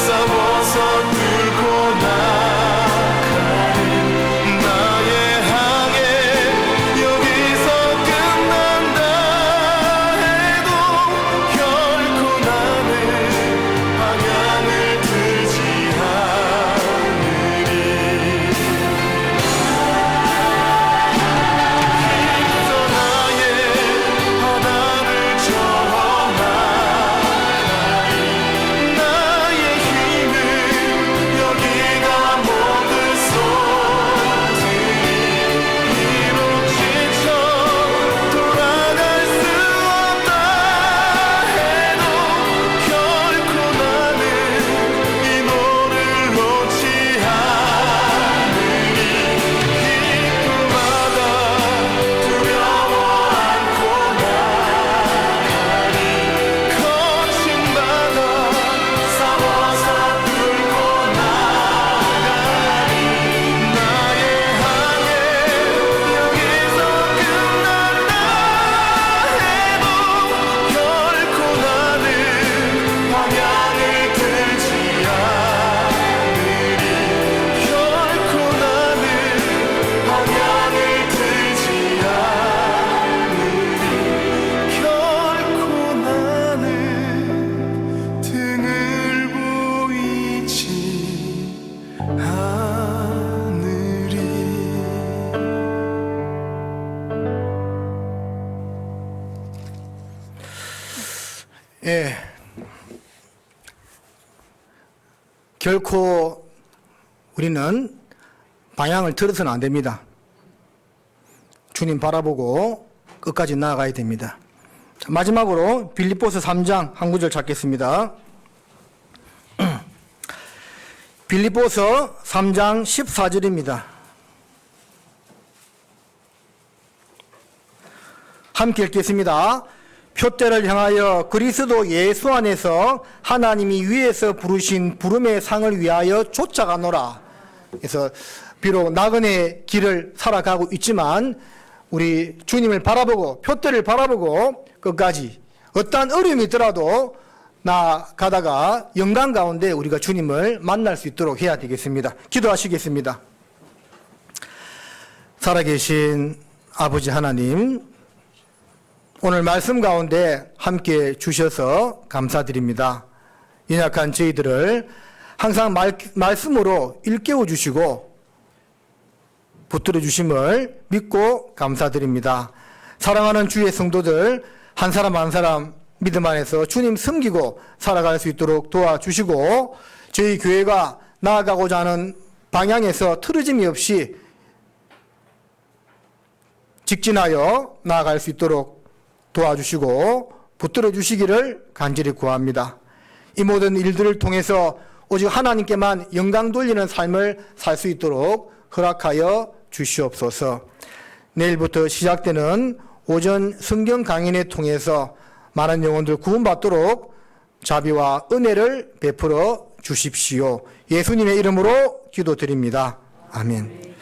싸워서 뚫고 나가리. 나의 항해 여기서 끝난다 해도 결코 나는 방향을 틀지 않으리. 힘써 나의 바다를 저어나가리. 나의 힘을 여기다 모두 쏟으리. 비록 지쳐 돌아갈 수 없다 해도 결코 나는 이 노를 놓지 않으리. 깊은 바다 두려워 않고 나가리. 거친 바다 싸워서 뚫고 나가리. 나의 항해 여기서 끝난다 해도 결코 나는 방향을 틀지 않으리. 결코 나는 방향을 틀지 않으리. 결코 나는 등을 보이지 않으리. 예. 결코 우리는 방향을 틀어서는 안 됩니다. 주님 바라보고 끝까지 나아가야 됩니다. 자, 마지막으로 빌립보서 3장 한 구절 찾겠습니다. 빌립보서 3장 14절입니다. 함께 읽겠습니다. 표대를 향하여 그리스도 예수 안에서 하나님이 위에서 부르신 부름의 상을 위하여 쫓아가노라. 그래서 비록 나그네 길을 살아가고 있지만 우리 주님을 바라보고 표대를 바라보고 끝까지 어떠한 어려움이 있더라도 나아가다가 영광 가운데 우리가 주님을 만날 수 있도록 해야 되겠습니다. 기도하시겠습니다. 살아계신 아버지 하나님, 오늘 말씀 가운데 함께 주셔서 감사드립니다. 연약한 저희들을 항상 말씀으로 일깨워 주시고 붙들어 주심을 믿고 감사드립니다. 사랑하는 주의 성도들 한 사람 한 사람 믿음 안에서 주님 섬기고 살아갈 수 있도록 도와주시고 저희 교회가 나아가고자 하는 방향에서 틀어짐이 없이 직진하여 나아갈 수 있도록 도와주시고 붙들어 주시기를 간절히 구합니다. 이 모든 일들을 통해서 오직 하나님께만 영광 돌리는 삶을 살 수 있도록 허락하여 주시옵소서. 내일부터 시작되는 오전 성경 강연을 통해서 많은 영혼들 구원받도록 자비와 은혜를 베풀어 주십시오. 예수님의 이름으로 기도드립니다. 아멘.